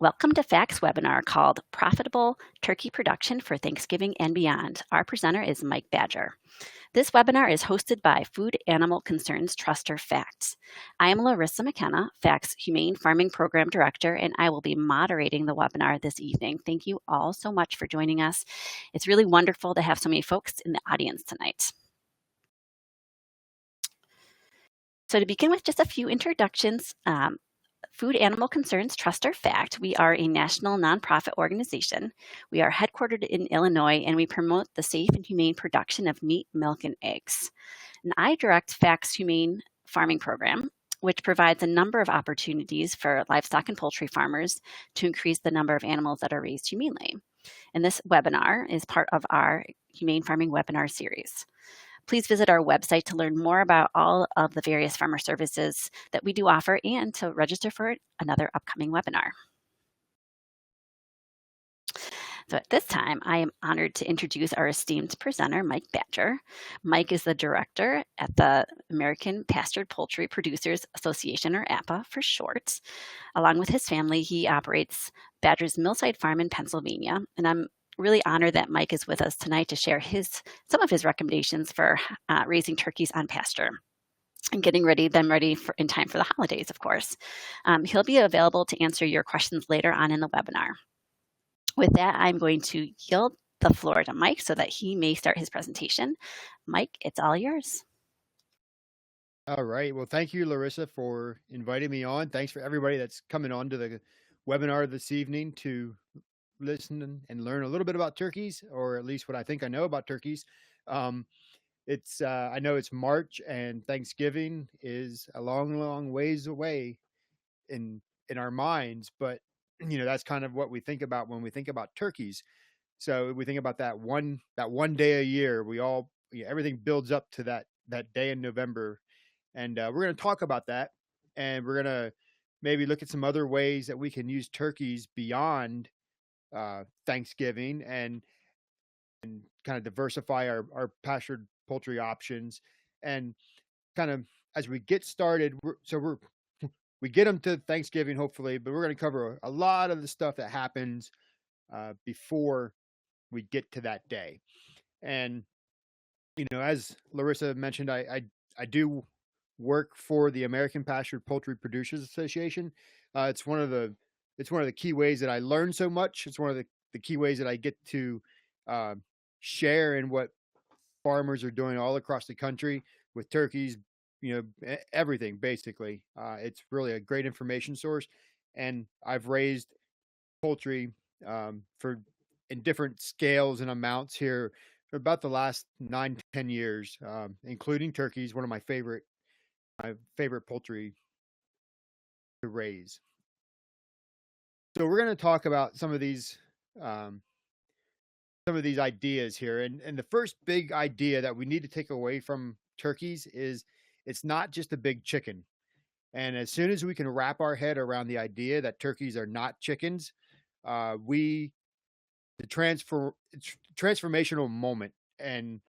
Welcome to FACT's webinar called Profitable Turkey Production for Thanksgiving and Beyond. Our presenter is Mike Badger. This webinar is hosted by Food Animal Concerns Truster FACT. I am Larissa McKenna, FACT's Humane Farming Program Director, and I will be moderating the webinar this evening. Thank you all so much for joining us. It's really wonderful to have so many folks in the audience tonight. So to begin with just a few introductions, Food Animal Concerns Truster FACT. We are a national nonprofit organization. We are headquartered in Illinois, and we promote the safe and humane production of meat, milk, and eggs. And I direct FACT's Humane Farming Program, which provides a number of opportunities for livestock and poultry farmers to increase the number of animals that are raised humanely. And this webinar is part of our Humane Farming webinar series. Please visit our website to learn more about all of the various farmer services that we do offer and to register for another upcoming webinar. So at this time, I am honored to introduce our esteemed presenter, Mike Badger. Mike is the director at the American Pastured Poultry Producers Association, or APPPA for short. Along with his family, he operates Badger's Millside Farm in Pennsylvania, and I'm really honored that Mike is with us tonight to share some of his recommendations for raising turkeys on pasture and getting them ready in time for the holidays, of course. He'll be available to answer your questions later on in the webinar. With that, I'm going to yield the floor to Mike so that he may start his presentation. Mike, it's all yours. All right. Well, thank you, Larissa, for inviting me on. Thanks for everybody that's coming on to the webinar this evening to listen and learn a little bit about turkeys, or at least what I think I know about turkeys. I know it's March and Thanksgiving is a long ways away in our minds, but that's kind of what we think about when we think about turkeys. So we think about that one day a year. Everything builds up to that day in November, and we're going to talk about that, and we're going to maybe look at some other ways that we can use turkeys beyond Thanksgiving and kind of diversify our pastured poultry options. And kind of as we get started, we get them to Thanksgiving hopefully, but we're going to cover a lot of the stuff that happens before we get to that day. And as Larissa mentioned, I do work for the American Pastured Poultry Producers Association. It's one of the key ways that I learn so much. It's one of the key ways that I get to share in what farmers are doing all across the country with turkeys, everything basically. It's really a great information source. And I've raised poultry in different scales and amounts here for about the last 9-10 years, including turkeys, one of my favorite poultry to raise. So we're going to talk about some of these ideas here. And the first big idea that we need to take away from turkeys is it's not just a big chicken. And as soon as we can wrap our head around the idea that turkeys are not chickens, the transformational moment, and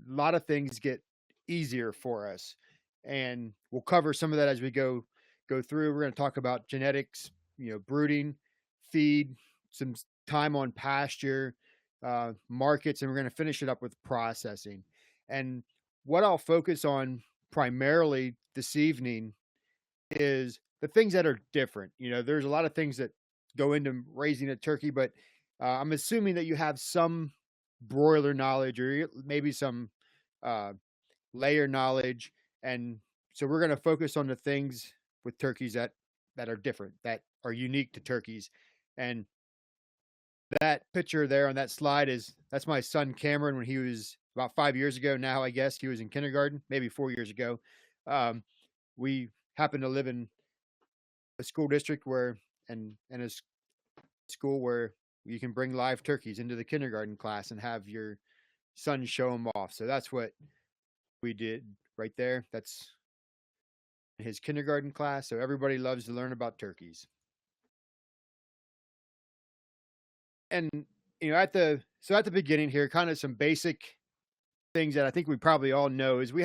a lot of things get easier for us. And we'll cover some of that as we go through. We're going to talk about genetics, brooding, feed, some time on pasture, markets, and we're going to finish it up with processing. And what I'll focus on primarily this evening is the things that are different. There's a lot of things that go into raising a turkey, but I'm assuming that you have some broiler knowledge or maybe some layer knowledge. And so we're going to focus on the things with turkeys that are different, that are unique to turkeys. And that picture there on that slide that's my son Cameron when he was about 5 years ago now. I guess he was in kindergarten, maybe 4 years ago. We happen to live in a school district and a school where you can bring live turkeys into the kindergarten class and have your son show them off. So that's what we did right there. That's his kindergarten class. So everybody loves to learn about turkeys. And at the beginning here, kind of some basic things that I think we probably all know is we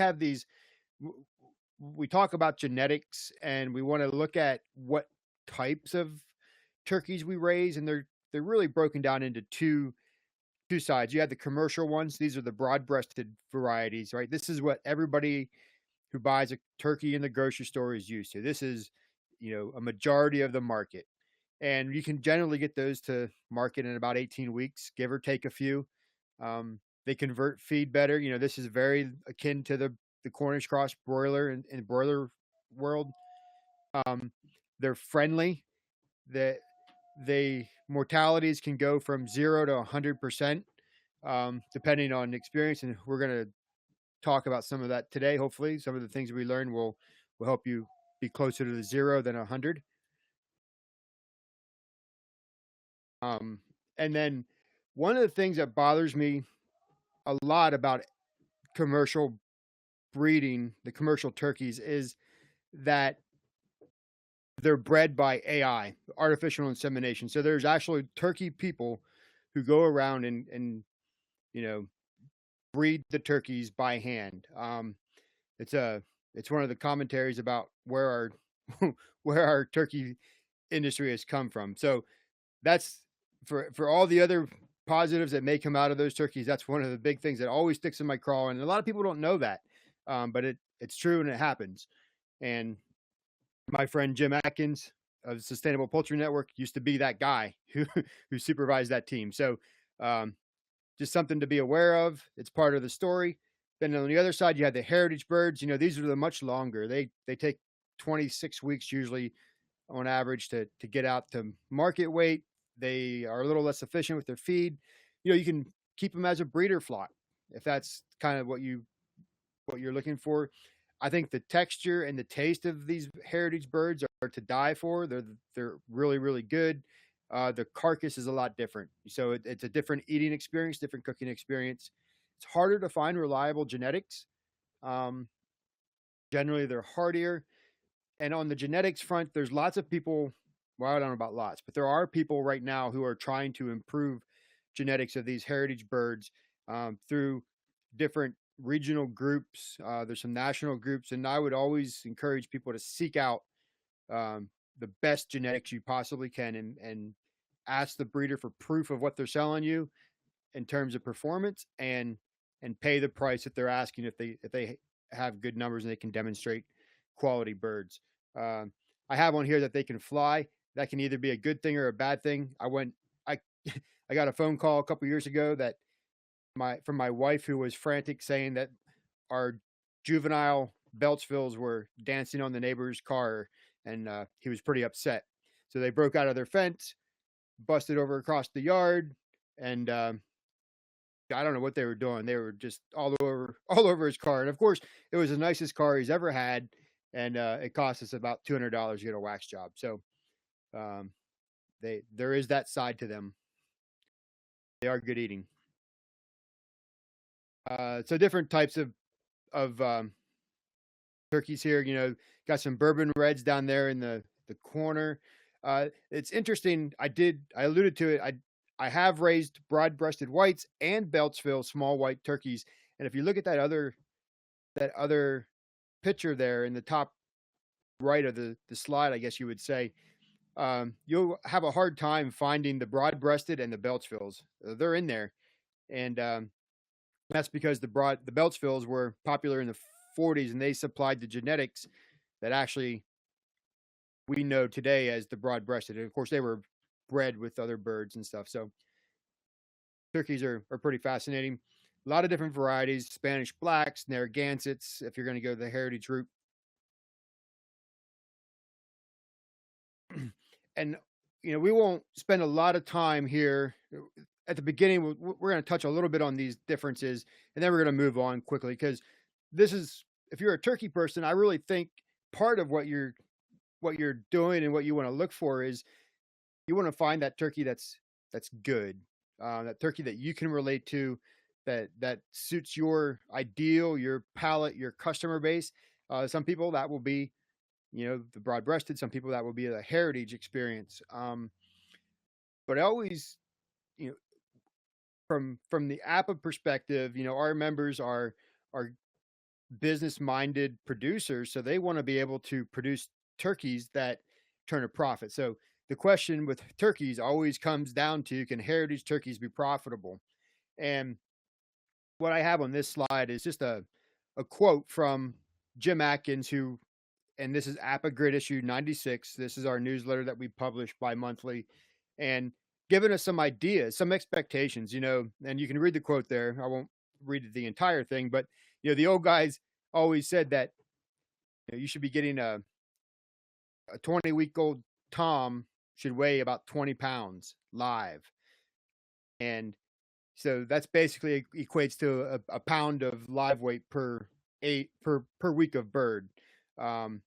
talk about genetics, and we want to look at what types of turkeys we raise, and they're really broken down into two sides. You have the commercial ones. These are the broad-breasted varieties, right? This is what everybody who buys a turkey in the grocery store is used to. This is, a majority of the market. And you can generally get those to market in about 18 weeks, give or take a few. They convert feed better. This is very akin to the Cornish cross broiler in broiler world. Um, they're friendly. That they mortalities can go from 0 to 100%, depending on experience. And we're going to talk about some of that today. Hopefully, some of the things we learn will help you be closer to the 0 than 100. And then one of the things that bothers me a lot about commercial breeding, the commercial turkeys, is that they're bred by AI, artificial insemination. So there's actually turkey people who go around and you know breed the turkeys by hand. It's a it's one of the commentaries about where our where our turkey industry has come from. So that's for all the other positives that may come out of those turkeys. That's one of the big things that always sticks in my craw, and a lot of people don't know that, but it's true and it happens. And my friend Jim Atkins of Sustainable Poultry Network used to be that guy who supervised that team. So um, just something to be aware of. It's part of the story. Then on the other side, you have the heritage birds. These are the much longer. They take 26 weeks usually on average to get out to market weight. They are a little less efficient with their feed. You can keep them as a breeder flock if that's kind of what you're looking for. I think the texture and the taste of these heritage birds are to die for. They're really really good. The carcass is a lot different, so it's a different eating experience, different cooking experience. It's harder to find reliable genetics. Um, Generally, they're hardier. And on the genetics front, there's lots of people. Well, I don't know about lots, but there are people right now who are trying to improve genetics of these heritage birds through different regional groups. There's some national groups, and I would always encourage people to seek out the best genetics you possibly can, and ask the breeder for proof of what they're selling you in terms of performance, and pay the price that they're asking if they have good numbers and they can demonstrate quality birds. Um, I have one here that they can fly. That can either be a good thing or a bad thing. I I got a phone call a couple years ago that from my wife, who was frantic, saying that our juvenile Beltsvilles were dancing on the neighbor's car, and he was pretty upset. So they broke out of their fence, busted over across the yard, and I don't know what they were doing. They were just all over his car. And of course, it was the nicest car he's ever had, and it cost us about $200 to get a wax job. So um, there is that side to them. They are good eating. So different types of turkeys here. Got some bourbon reds down there in the corner. It's interesting. I alluded to it. I have raised broad-breasted whites and Beltsville small white turkeys, and if you look at that other picture there in the top right of the slide, I guess you would say, you'll have a hard time finding the broad-breasted and the Beltsvilles. They're in there, and that's because the Beltsvilles were popular in the 40s, and they supplied the genetics that actually we know today as the broad-breasted. And of course, they were bred with other birds and stuff. So turkeys are pretty fascinating. A lot of different varieties: Spanish blacks, Narragansetts, if you're going to go the heritage route. And we won't spend a lot of time here. At the beginning, we're going to touch a little bit on these differences, and then we're going to move on quickly, because this is, if you're a turkey person, I really think part of what you're doing and what you want to look for is you want to find that turkey that's good, that turkey that you can relate to, that suits your ideal, your palate, your customer base. Some people that will be the broad-breasted. Some people that will be a heritage experience. But I always, you know, from the APPA perspective, our members are business-minded producers, so they want to be able to produce turkeys that turn a profit. So the question with turkeys always comes down to, can heritage turkeys be profitable? And what I have on this slide is just a quote from Jim Atkins, who, and this is APPA Grid issue 96. This is our newsletter that we publish bi-monthly, and giving us some ideas, some expectations, and you can read the quote there. I won't read the entire thing, but the old guys always said that you should be getting a 20-week-old Tom should weigh about 20 pounds live. And so that's basically equates to a pound of live weight per week of bird. And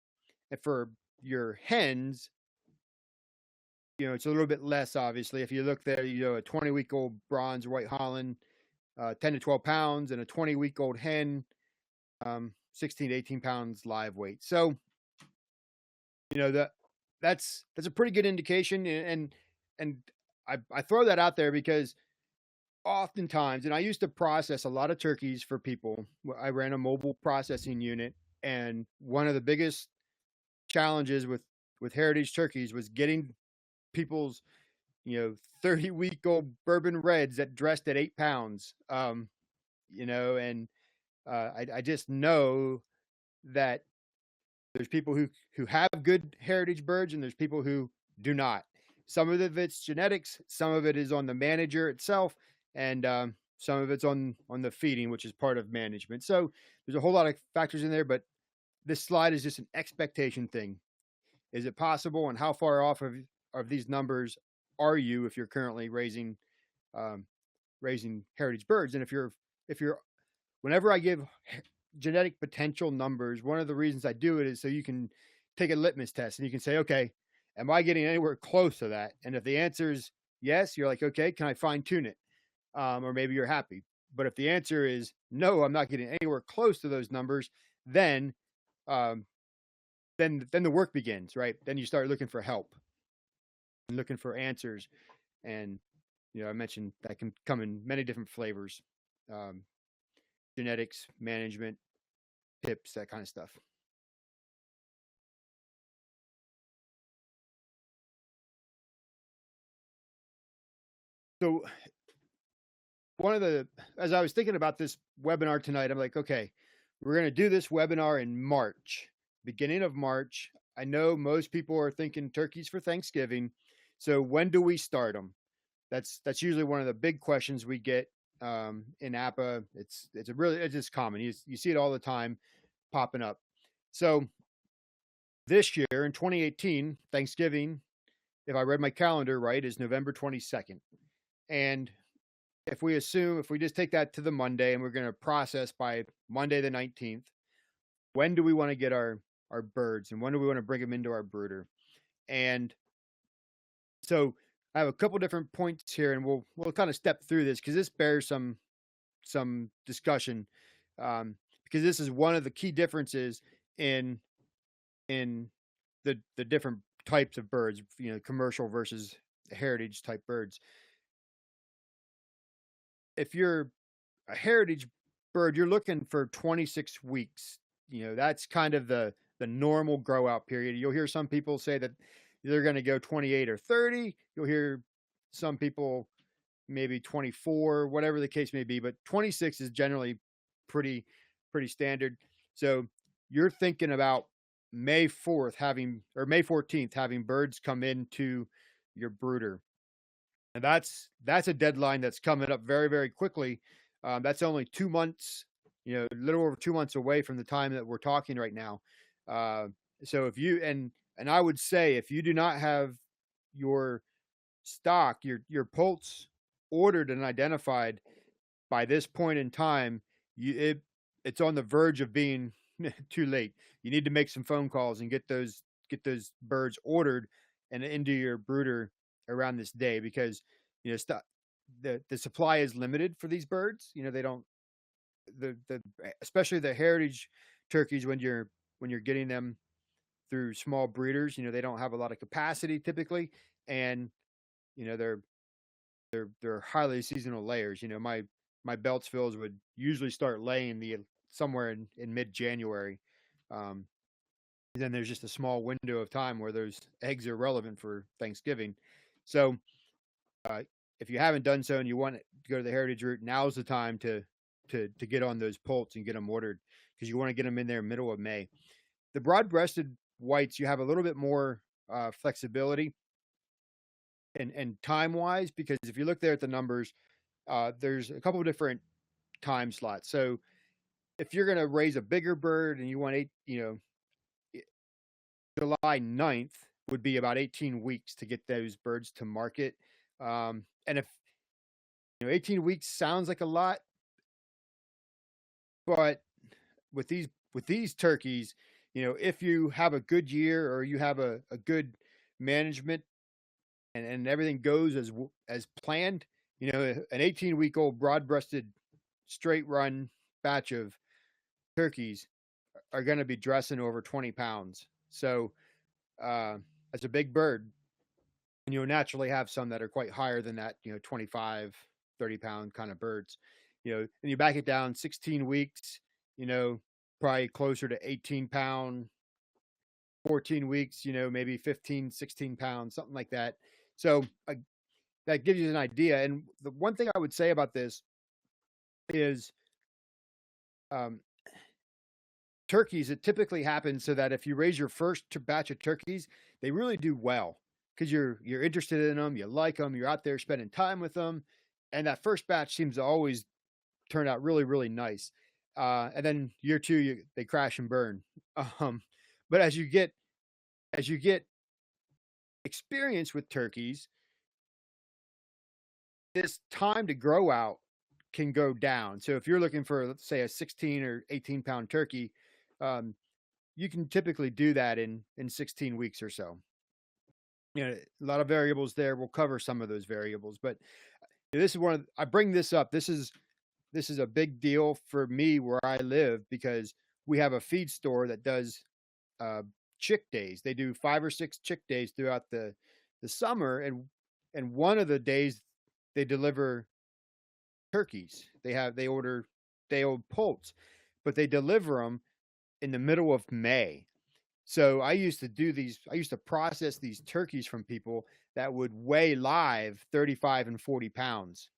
for your hens, it's a little bit less, obviously. If you look there, a 20-week-old bronze white Holland, 10 to 12 pounds, and a 20-week-old hen, 16 to 18 pounds live weight. So, that's a pretty good indication. And I throw that out there because oftentimes, and I used to process a lot of turkeys for people. I ran a mobile processing unit, and one of the biggest challenges with heritage turkeys was getting people's 30-week-old bourbon reds that dressed at 8 pounds. And I just know that there's people who have good heritage birds, and there's people who do not. Some of it's genetics, some of it is on the manager itself, and some of it's on the feeding, which is part of management. So there's a whole lot of factors in there, but this slide is just an expectation thing. Is it possible, and how far off of these numbers are you if you're currently raising heritage birds? And if you're whenever I give genetic potential numbers, one of the reasons I do it is so you can take a litmus test and you can say, okay, am I getting anywhere close to that? And if the answer is yes, you're like, okay, can I fine tune it? Or maybe you're happy. But if the answer is no, I'm not getting anywhere close to those numbers, then the work begins, right? Then you start looking for help and looking for answers. And I mentioned that can come in many different flavors. Genetics, management, tips, that kind of stuff. So as I was thinking about this webinar tonight, I'm like, okay, we're going to do this webinar in March, beginning of March. I know most people are thinking turkeys for Thanksgiving. So when do we start them? That's usually one of the big questions we get in APPA. It's just common. You see it all the time popping up. So this year in 2018, Thanksgiving, if I read my calendar right, is November 22nd. And if we just take that to the Monday and we're going to process by Monday the 19th, when do we want to get our birds, and when do we want to bring them into our brooder? And so I have a couple different points here, and we'll kind of step through this because this bears some discussion, because this is one of the key differences in the different types of birds, commercial versus heritage type birds. If you're a heritage bird, you're looking for 26 weeks. That's kind of the normal grow out period. You'll hear some people say that they're going to go 28 or 30. You'll hear some people maybe 24, whatever the case may be, but 26 is generally pretty standard. So you're thinking about May 14th having birds come into your brooder. And that's a deadline that's coming up very, very quickly. That's only 2 months, a little over 2 months away from the time that we're talking right now. So if you, and I would say, if you do not have your stock, your poults ordered and identified by this point in time, it's on the verge of being too late. You need to make some phone calls and get those birds ordered and into your brooder around this day, because the supply is limited for these birds. They don't, especially the heritage turkeys, when you're getting them through small breeders, they don't have a lot of capacity typically, and they're highly seasonal layers. My Beltsvilles would usually start laying somewhere in mid-January. then there's just a small window of time where those eggs are relevant for Thanksgiving. So uh, if you haven't done so and you want to go to the heritage route, now's the time to get on those poults and get them ordered, because you want to get them in there middle of May. The broad-breasted whites, you have a little bit more flexibility and time wise, because if you look there at the numbers, there's a couple of different time slots. So if you're going to raise a bigger bird and you want July 9th would be about 18 weeks to get those birds to market. And if 18 weeks sounds like a lot, but with these turkeys, if you have a good year or you have a good management and everything goes as planned, an 18-week-old broad-breasted straight run batch of turkeys are going to be dressing over 20 pounds. So that's a big bird. And you'll naturally have some that are quite higher than that, 25, 30-pound kind of birds. And you back it down 16 weeks, probably closer to 18-pound, 14 weeks, maybe 15, 16 pounds, something like that. So that gives you an idea. And the one thing I would say about this is turkeys, it typically happens so that if you raise your first batch of turkeys, they really do well because you're interested in them, you like them, you're out there spending time with them, and that first batch seems to always turn out really, really nice. And then year two, they crash and burn. But as you get experience with turkeys, this time to grow out can go down. So if you're looking for, let's say, a 16 or 18-pound turkey, you can typically do that in 16 weeks or so. A lot of variables there. We'll cover some of those variables, but this is I bring this up. This is a big deal for me where I live, because we have a feed store that does chick days. They do 5 or 6 chick days throughout the summer, and one of the days they deliver turkeys. They order day-old poults, but they deliver them in the middle of May. So I used to process these turkeys from people that would weigh live 35 and 40 pounds.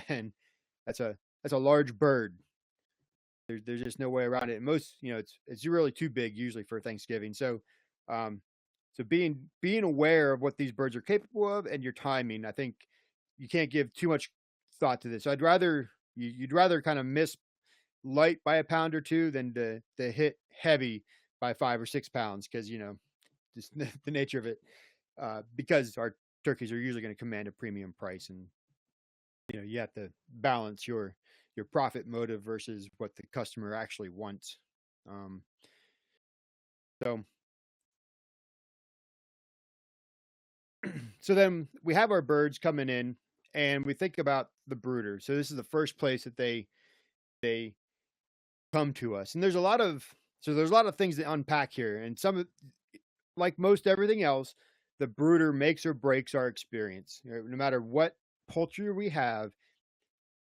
And that's a large bird. There's just no way around it. And most, it's really too big usually for Thanksgiving. So, so being aware of what these birds are capable of and your timing, I think you can't give too much thought to this. So you'd rather kind of miss light by a pound or two than to hit heavy by 5 or 6 pounds, because just the nature of it, because our turkeys are usually going to command a premium price, and you have to balance your profit motive versus what the customer actually wants. So so then we have our birds coming in, and we think about the brooder. So this is the first place that they come to us, and there's a lot of things to unpack here, and like most everything else, the brooder makes or breaks our experience. No matter what poultry we have,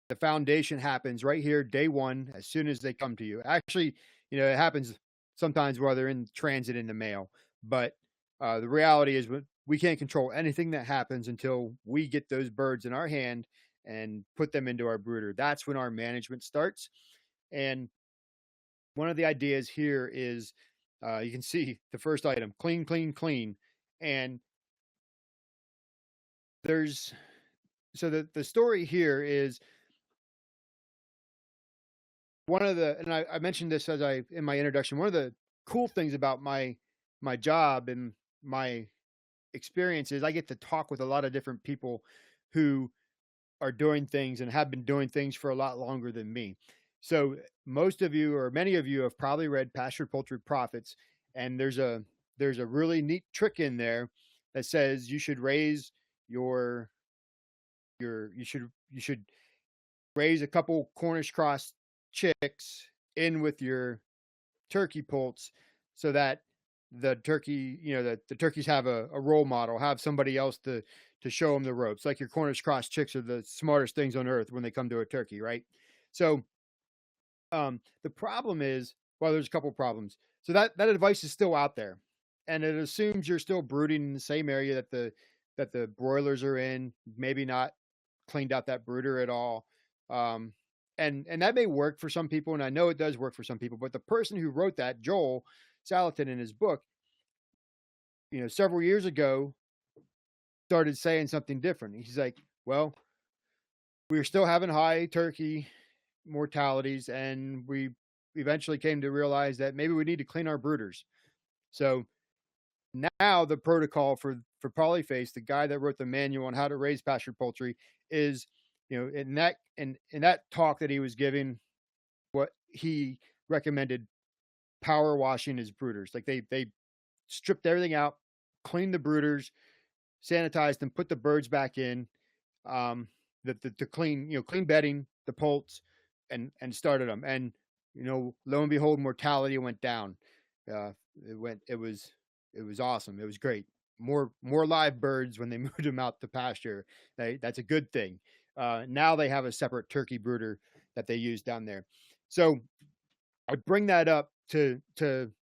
the foundation happens right here, day one, as soon as they come to you. Actually, it happens sometimes while they're in transit in the mail, but the reality is we can't control anything that happens until we get those birds in our hand and put them into our brooder. That's when our management starts. And one of the ideas here is, you can see the first item, clean, clean, clean. And the story here is and I mentioned this in my introduction, one of the cool things about my job and my experience is I get to talk with a lot of different people who are doing things and have been doing things for a lot longer than me. So most of you, or many of you, have probably read Pasture Poultry Profits, and there's a really neat trick in there that says you should raise you should raise a couple Cornish cross chicks in with your turkey poults, so that the turkey, the turkeys have a role model, have somebody else to show them the ropes. Like your Cornish cross chicks are the smartest things on earth when they come to a turkey, right? So the problem is, well, there's a couple problems. So that advice is still out there, and it assumes you're still brooding in the same area that the broilers are in, maybe not cleaned out that brooder at all. Um, and that may work for some people, and I know it does work for some people. But the person who wrote that, Joel Salatin, in his book, several years ago, started saying something different. He's like, well, we were still having high turkey mortalities, and we eventually came to realize that maybe we need to clean our brooders. So now the protocol for Polyface, the guy that wrote the manual on how to raise pastured poultry, is in that talk that he was giving, what he recommended power washing his brooders. Like they stripped everything out, cleaned the brooders, sanitized them, put the birds back in, the clean, clean bedding, the poults, and started them. And lo and behold, mortality went down. Uh, it was awesome. It was great. More live birds when they moved them out to pasture. That's a good thing. Now they have a separate turkey brooder that they use down there. So I bring that up to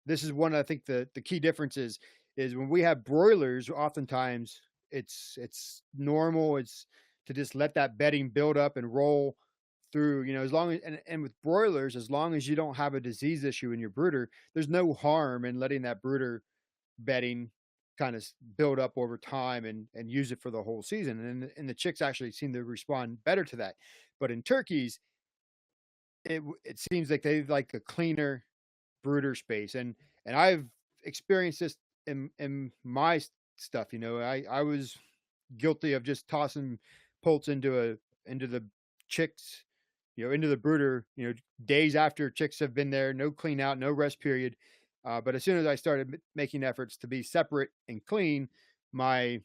this is one, I think, the key differences is when we have broilers, oftentimes it's normal. It's to just let that bedding build up and roll through, as long as, and with broilers, as long as you don't have a disease issue in your brooder, there's no harm in letting that brooder bedding kind of build up over time and use it for the whole season. And the chicks actually seem to respond better to that. But in turkeys, it seems like they like a cleaner brooder space. And I've experienced this in my stuff. I was guilty of just tossing poults into the chicks, into the brooder, days after chicks have been there, no clean out, no rest period. But as soon as I started making efforts to be separate and clean, my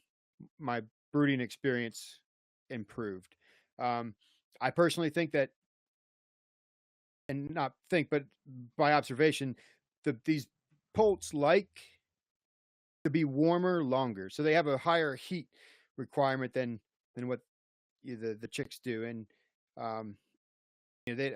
my brooding experience improved. Um, I personally think that, and not think, but by observation, these poults like to be warmer longer, so they have a higher heat requirement than what the chicks do. And um, they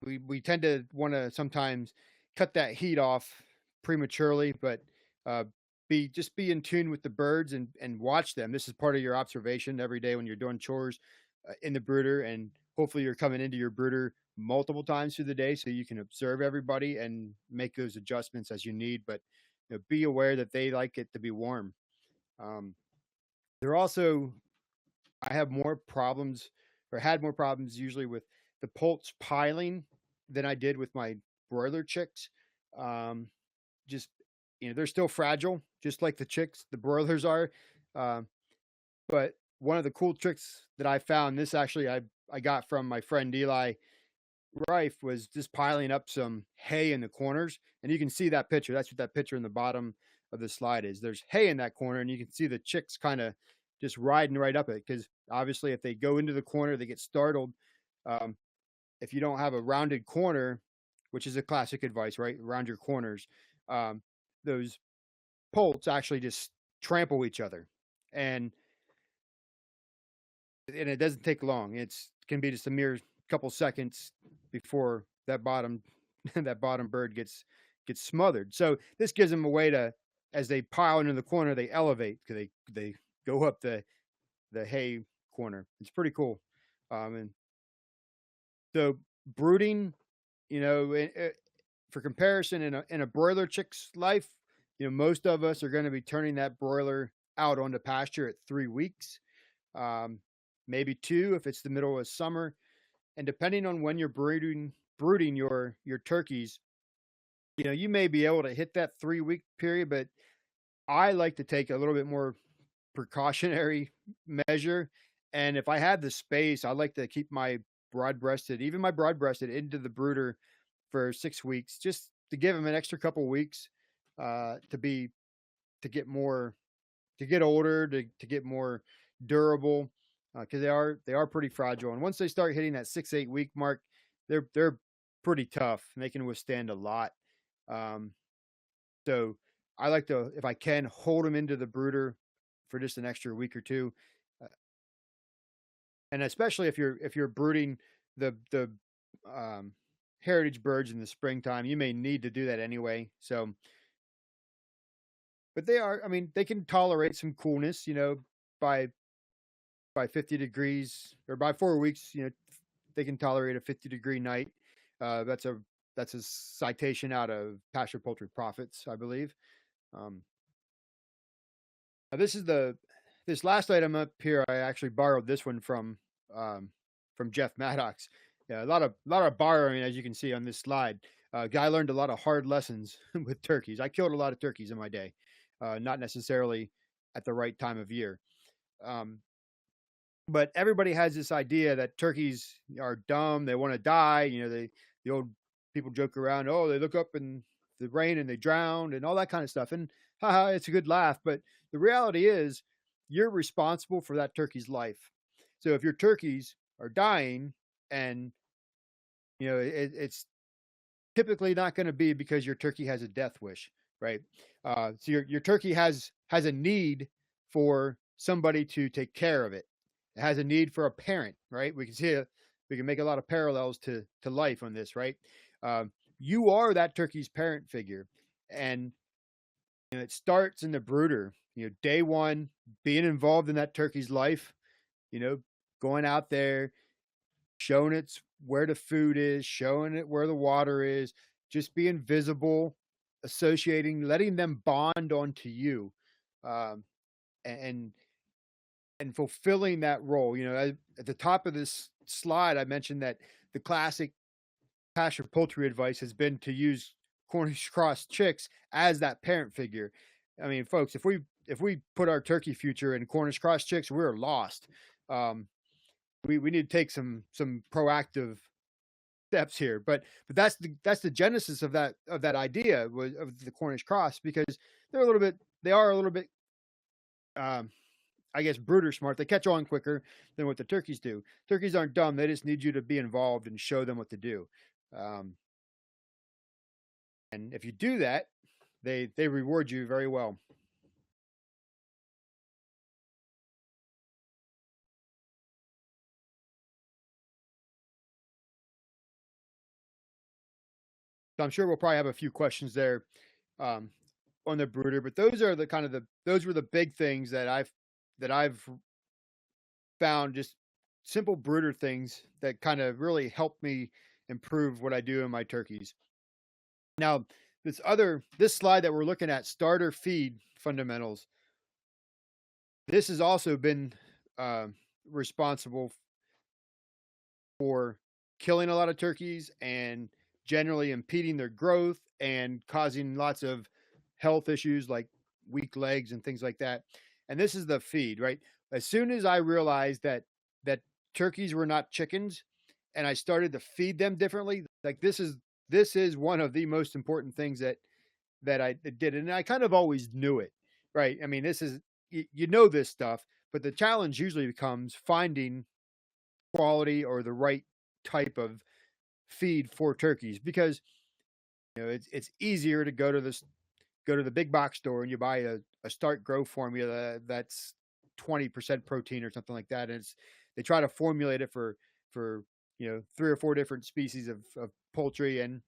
we tend to want to sometimes cut that heat off prematurely, but uh, be in tune with the birds and watch them. This is part of your observation every day when you're doing chores in the brooder, and hopefully you're coming into your brooder multiple times through the day so you can observe everybody and make those adjustments as you need. But be aware that they like it to be warm. Um, they're also I have more problems, or had more problems usually, with the poults piling than I did with my broiler chicks. Um, just they're still fragile, just like the chicks, the broilers are. Um, but one of the cool tricks that I found, this actually I got from my friend Eli Rife, was just piling up some hay in the corners, and you can see that picture. That's what that picture in the bottom of the slide is. There's hay in that corner, and you can see the chicks kind of just riding right up it, because obviously if they go into the corner, they get startled. Um, if you don't have a rounded corner, which is a classic advice, right? Round your corners. Those poults actually just trample each other, and it doesn't take long. It's can be just a mere couple seconds before that bottom that bottom bird gets smothered. So this gives them a way to, as they pile into the corner, they elevate because they go up the hay corner. It's pretty cool. And so brooding, for comparison, in a broiler chick's life, most of us are going to be turning that broiler out onto pasture at 3 weeks, um, maybe two if it's the middle of summer. And depending on when you're brooding your turkeys, you may be able to hit that 3 week period, but I like to take a little bit more precautionary measure. And if I had the space, I like to keep my even my broad-breasted, into the brooder for 6 weeks, just to give them an extra couple weeks to get more, to get older, to get more durable, because they are pretty fragile. And once they start hitting that 6-8 week mark, they're pretty tough and they can withstand a lot. Um, so I like to, if I can, hold them into the brooder for just an extra week or two, uh, and especially if you're brooding the heritage birds in the springtime, you may need to do that anyway. So, but they are, I mean, they can tolerate some coolness, by 50 degrees or by 4 weeks, they can tolerate a 50-degree night. Uh, that's a that's a citation out of Pasture Poultry Profits, I believe. Um, this is this last item up here. I actually borrowed this one um, Jeff Maddox. Yeah, a lot of borrowing, as you can see on this slide. Guy learned a lot of hard lessons with turkeys. I killed a lot of turkeys in my day, not necessarily at the right time of year. Um, but everybody has this idea that turkeys are dumb. They want to die. The old people joke around. Oh, they look up in the rain and they drown and all that kind of stuff. And haha, it's a good laugh. But the reality is, you're responsible for that turkey's life. So if your turkeys are dying, and it's typically not going to be because your turkey has a death wish, right? So your turkey has a need for somebody to take care of it. It has a need for a parent, right? We can make a lot of parallels to life on this, right? You are that turkey's parent figure, and it starts in the brooder. Day one, being involved in that turkey's life. You know, going out there, showing it where the food is, showing it where the water is, just being visible, associating, letting them bond onto you, um, and fulfilling that role. At the top of this slide, I mentioned that the classic pasture poultry advice has been to use Cornish cross chicks as that parent figure. I mean, folks, if we put our turkey future in Cornish cross chicks, we're lost. Um, we need to take some proactive steps here. But that's the genesis of that idea of the Cornish cross, because they are a little bit, um, I guess, brooder smart. They catch on quicker than what the turkeys do. Turkeys aren't dumb. They just need you to be involved and show them what to do. Um, and if you do that, they reward you very well. So I'm sure we'll probably have a few questions there, um, on the brooder. But those were the big things that I've found, just simple brooder things that kind of really helped me improve what I do in my turkeys. Now, this slide that we're looking at, starter feed fundamentals, this has also been uh, responsible for killing a lot of turkeys and generally impeding their growth and causing lots of health issues like weak legs and things like that. And this is the feed, right? As soon as I realized that turkeys were not chickens, and I started to feed them differently, like this is one of the most important things that I did, and I kind of always knew it, right? I mean, this is this stuff, but the challenge usually becomes finding quality or the right type of feed for turkeys, because it's easier to go to the big box store and you buy a start grow formula that's 20% protein or something like that, and they try to formulate it for 3 or 4 different species of poultry, and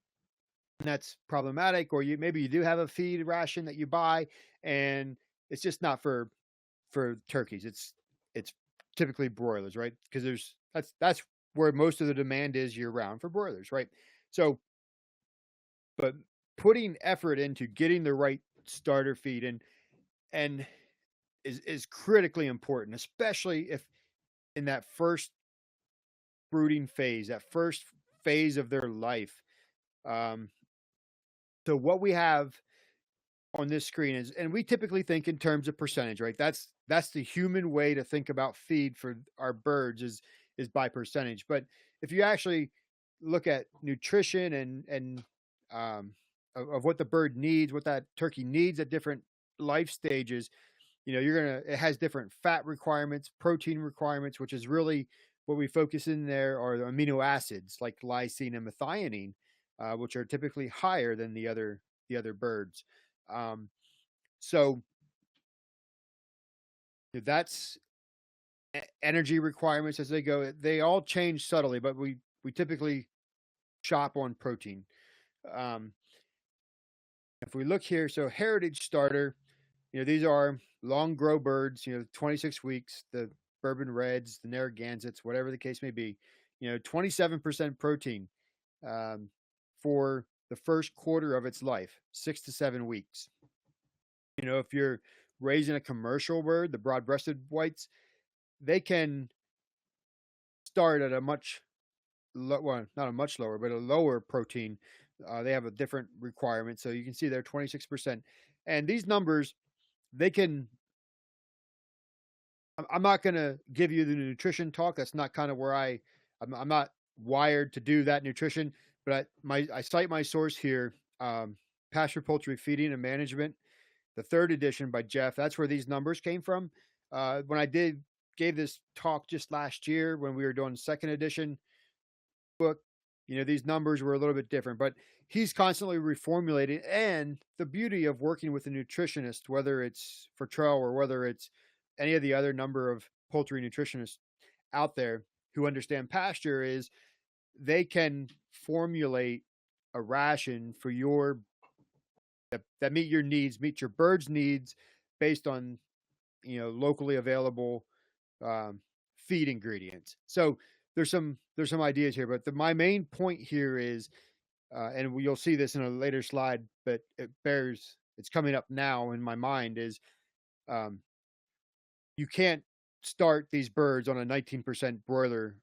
that's problematic. Or maybe you do have a feed ration that you buy, and it's just not for turkeys. It's typically broilers, right? Because that's where most of the demand is year round for broilers, right? So, but putting effort into getting the right starter feed and is critically important, especially if in that first brooding phase, that first phase of their life. Um, so what we have on this screen is, and we typically think in terms of percentage, right? That's the human way to think about feed for our birds is by percentage. But if you actually look at nutrition and um, of what the bird needs, what that turkey needs at different life stages, it has different fat requirements, protein requirements, which is really what we focus in there, are the amino acids like lysine and methionine, which are typically higher than the other birds. Um, so that's energy requirements as they go. They all change subtly, but we typically shop on protein. Um, if we look here, so heritage starter, these are long grow birds, 26 weeks, the bourbon reds, the Narragansetts, whatever the case may be, 27% protein um, for the first quarter of its life, 6 to 7 weeks. If you're raising a commercial bird, the broad-breasted whites, they can start at a much well, not a much lower, but a lower protein. They have a different requirement. So you can see they're 26%. And these numbers, they can, I'm not going to give you the nutrition talk. That's not kind of where I'm not wired to do that nutrition, but I cite my source here, Pasture Poultry Feeding and Management, the third edition by Jeff. That's where these numbers came from. When I gave this talk just last year when we were doing second edition book, these numbers were a little bit different, but he's constantly reformulating. And the beauty of working with a nutritionist, whether it's Fertrell or whether it's any of the other number of poultry nutritionists out there who understand pasture, is they can formulate a ration for that meet your needs, meet your bird's needs based on, locally available feed ingredients. So there's some ideas here, but my main point here is, and you'll see this in a later slide, but it's coming up now in my mind, is you can't start these birds on a 19% broiler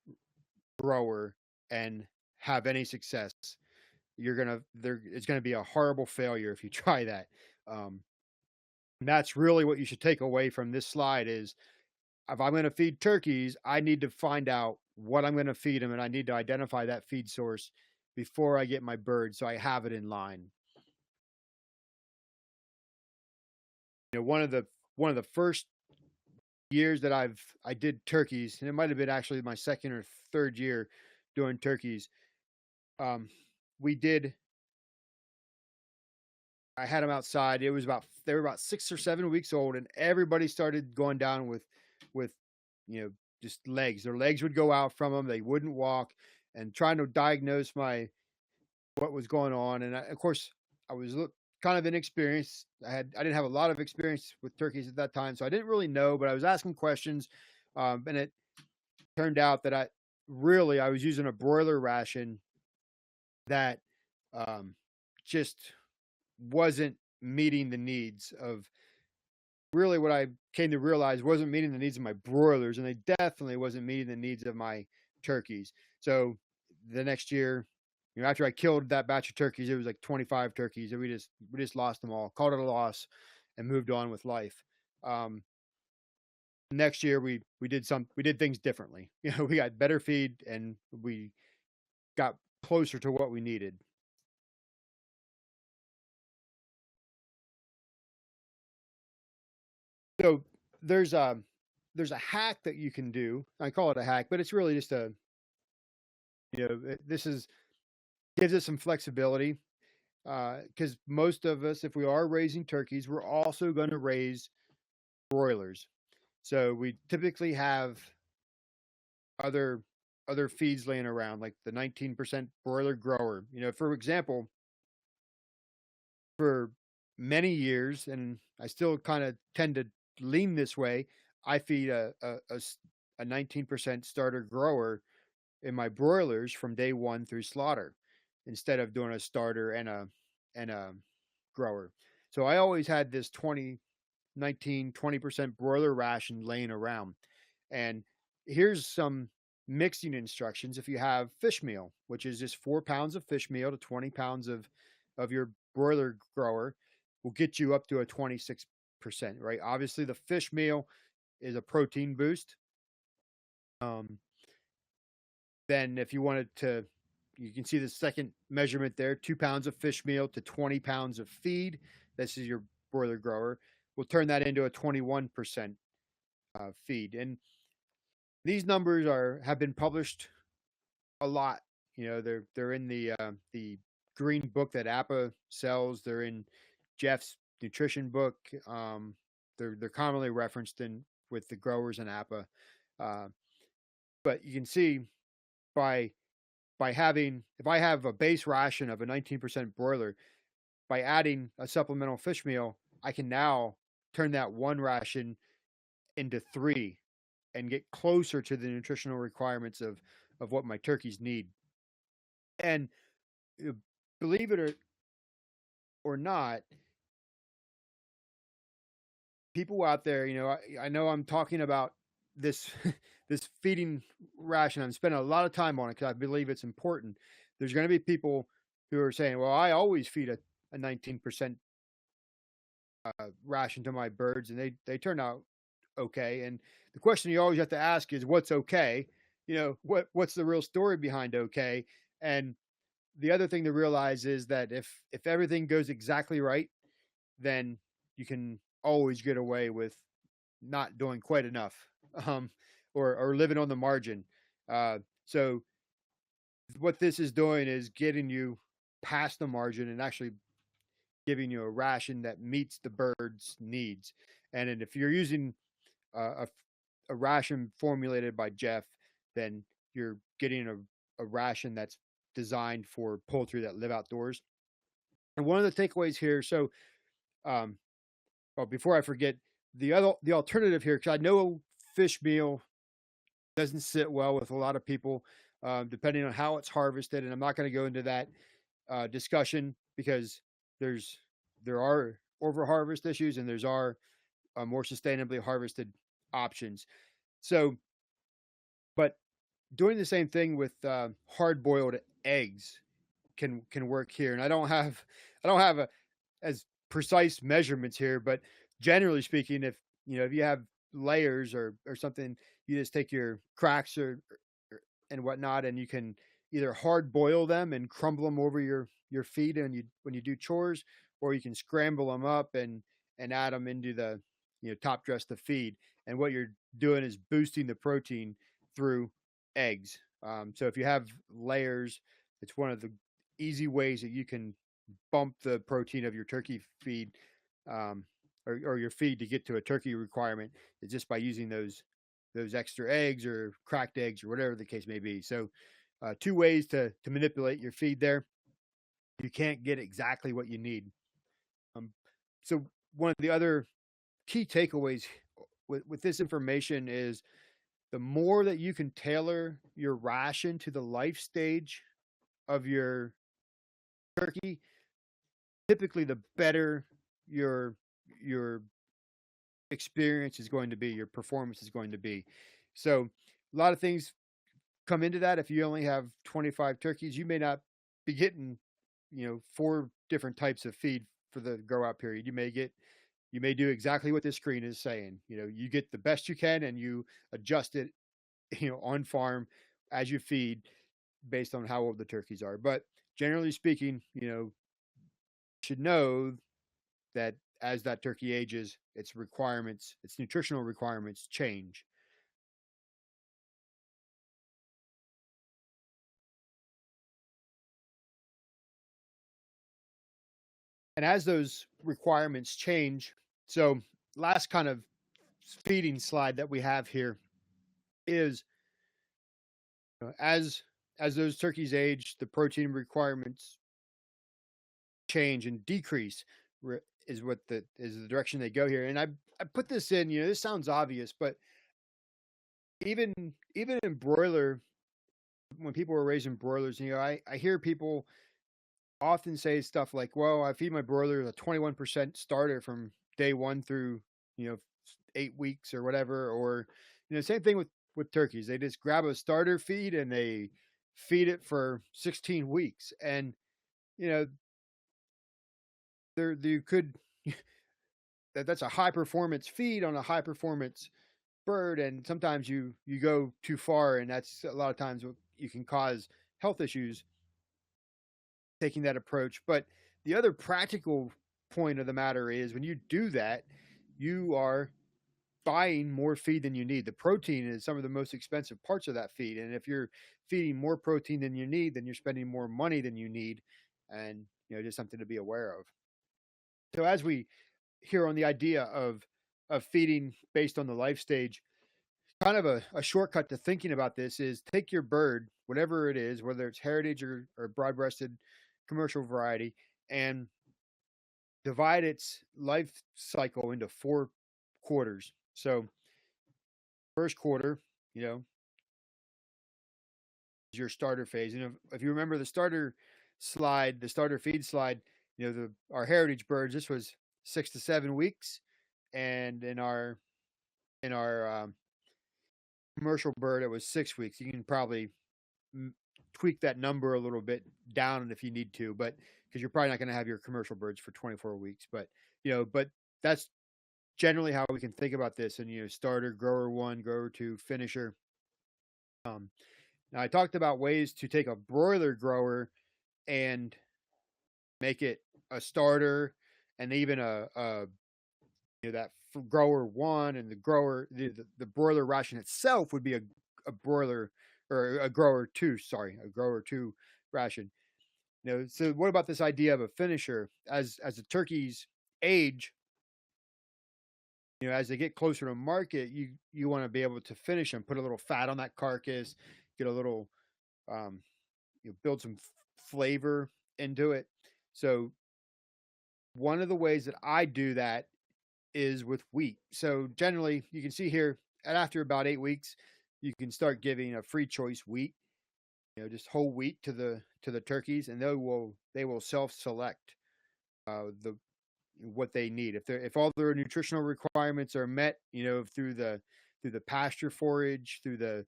grower and have any success. It's gonna be a horrible failure if you try that. And that's really what you should take away from this slide is, if I'm going to feed turkeys, I need to find out what I'm going to feed them, and I need to identify that feed source before I get my birds, so I have it in line. One of the first years that I did turkeys, and it might have been actually my second or third year doing turkeys. I had them outside. They were about 6 or 7 weeks old, and everybody started going down with just legs. Their legs would go out from them. They wouldn't walk, and trying to diagnose what was going on. And of course, I was kind of inexperienced. I didn't have a lot of experience with turkeys at that time, so I didn't really know. But I was asking questions, and it turned out that I was using a broiler ration that just wasn't meeting the needs of, really what I came to realize wasn't meeting the needs of my broilers, and they definitely wasn't meeting the needs of my turkeys. So the next year, after I killed that batch of turkeys, it was like 25 turkeys, and we just lost them all, called it a loss, and moved on with life. Next year we did things differently. We got better feed, and we got closer to what we needed. So there's a hack that you can do. I call it a hack, but it's really just this gives us some flexibility, because most of us, if we are raising turkeys, we're also going to raise broilers. So we typically have other feeds laying around, like the 19% broiler grower. For example, for many years, and I still kind of tend to lean this way, I feed a 19% starter grower in my broilers from day one through slaughter, instead of doing a starter and a grower. So I always had this 20% broiler ration laying around. And here's some mixing instructions. If you have fish meal, which is just 4 pounds of fish meal to 20 pounds of your broiler grower, will get you up to a 26%, right? Obviously the fish meal is a protein boost. Then if you wanted to, you can see the second measurement there, 2 pounds of fish meal to 20 pounds of feed. This is your broiler grower. We'll turn that into a 21% feed. And these numbers have been published a lot. They're in the green book that APPPA sells. They're in Jeff's nutrition book. They're commonly referenced with the growers and APPPA. But you can see by by having, if I have a base ration of a 19% broiler, by adding a supplemental fish meal, I can now turn that one ration into three and get closer to the nutritional requirements of what my turkeys need. And uh, believe it or not, people out there, I know I'm talking about this this feeding ration. I'm spending a lot of time on it because I believe it's important. There's going to be people who are saying, "Well, I always feed a 19% ration to my birds, and they turn out okay." And the question you always have to ask is, "What's okay?" What's the real story behind okay? And the other thing to realize is that if everything goes exactly right, then you can always get away with not doing quite enough, um, or living on the margin. So what this is doing is getting you past the margin and actually giving you a ration that meets the bird's needs. And then if you're using a, a ration formulated by Jeff, then you're getting a ration that's designed for poultry that live outdoors. And one of the takeaways here, so um, well, before I forget, the alternative here, because I know fish meal doesn't sit well with a lot of people, depending on how it's harvested, and I'm not going to go into that discussion because there's there are over harvest issues and there's are more sustainably harvested options. So, but doing the same thing with hard boiled eggs can work here, and I don't have as precise measurements here, but generally speaking, if you have layers or something, you just take your cracks or and whatnot, and you can either hard boil them and crumble them over your feed and you when you do chores, or you can scramble them up and add them into the top dress the feed. And what you're doing is boosting the protein through eggs. So if you have layers, it's one of the easy ways that you can bump the protein of your turkey feed, um, or your feed to get to a turkey requirement is just by using those extra eggs or cracked eggs or whatever the case may be. So, two ways to manipulate your feed there. You can't get exactly what you need. Um, so one of the other key takeaways with this information is the more that you can tailor your ration to the life stage of your turkey, typically the better your experience is going to be, your performance is going to be. So a lot of things come into that. If you only have 25 turkeys, you may not be getting, four different types of feed for the grow out period. You may do exactly what this screen is saying. You get the best you can and you adjust it, on farm as you feed based on how old the turkeys are. But generally speaking, should know that as that turkey ages, its nutritional requirements change. And as those requirements change, so last kind of feeding slide that we have here is, as those turkeys age, the protein requirements change and decrease is the direction they go here. And I put this in, this sounds obvious, but even even in broiler, when people are raising broilers, I hear people often say stuff like, "Well, I feed my broilers a 21% starter from day one through, 8 weeks or whatever." Or, same thing with turkeys. They just grab a starter feed and they feed it for 16 weeks, and you know, there you could that's a high performance feed on a high performance bird, and sometimes you go too far, and that's a lot of times what you can cause health issues taking that approach. But the other practical point of the matter is when you do that, you are buying more feed than you need. The protein is some of the most expensive parts of that feed. And if you're feeding more protein than you need, then you're spending more money than you need. And, just something to be aware of. So as we hear on the idea of feeding based on the life stage, kind of a shortcut to thinking about this is take your bird, whatever it is, whether it's heritage or broad-breasted commercial variety, and divide its life cycle into 4 quarters. So first quarter, you know, is your starter phase. And if you remember the starter slide, the starter feed slide, our heritage birds, this was 6 to 7 weeks, and in our commercial bird, it was 6 weeks. You can probably tweak that number a little bit down if you need to, but because you're probably not going to have your commercial birds for 24 weeks, but that's generally how we can think about this. And starter, grower one, grower two, finisher. Um, Now I talked about ways to take a broiler grower and make it a starter, and even that grower one, and the broiler ration itself would be a broiler or a grower two. Sorry, a grower two ration. So what about this idea of a finisher? As the turkeys age, as they get closer to market, you want to be able to finish them, put a little fat on that carcass, get a little, um, build some flavor into it. So one of the ways that I do that is with wheat. So generally, you can see here, and after about 8 weeks, you can start giving a free choice wheat, just whole wheat to the turkeys, and they will self select the what they need. If all their nutritional requirements are met, through the pasture forage, through the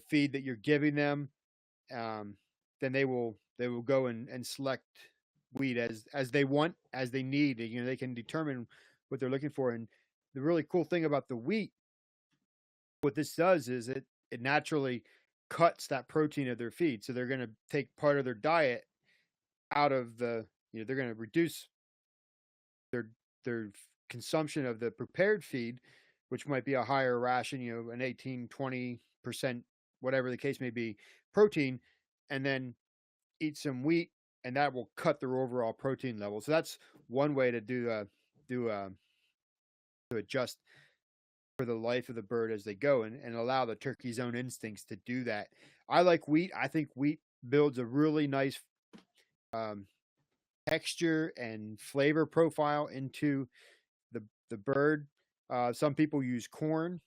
feed that you're giving them, um, then they will go and select wheat as they want, as they need. They can determine what they're looking for. And the really cool thing about the wheat, what this does is it naturally cuts that protein of their feed. So they're going to take part of their diet out of they're going to reduce their their consumption of the prepared feed, which might be a higher ration, an 18-20%, whatever the case may be, protein, and then eat some wheat, and that will cut their overall protein level. So that's one way to do to adjust for the life of the bird as they go, and allow the turkey's own instincts to do that. I like wheat. I think wheat builds a really nice um, texture and flavor profile into the bird. Some people use corn.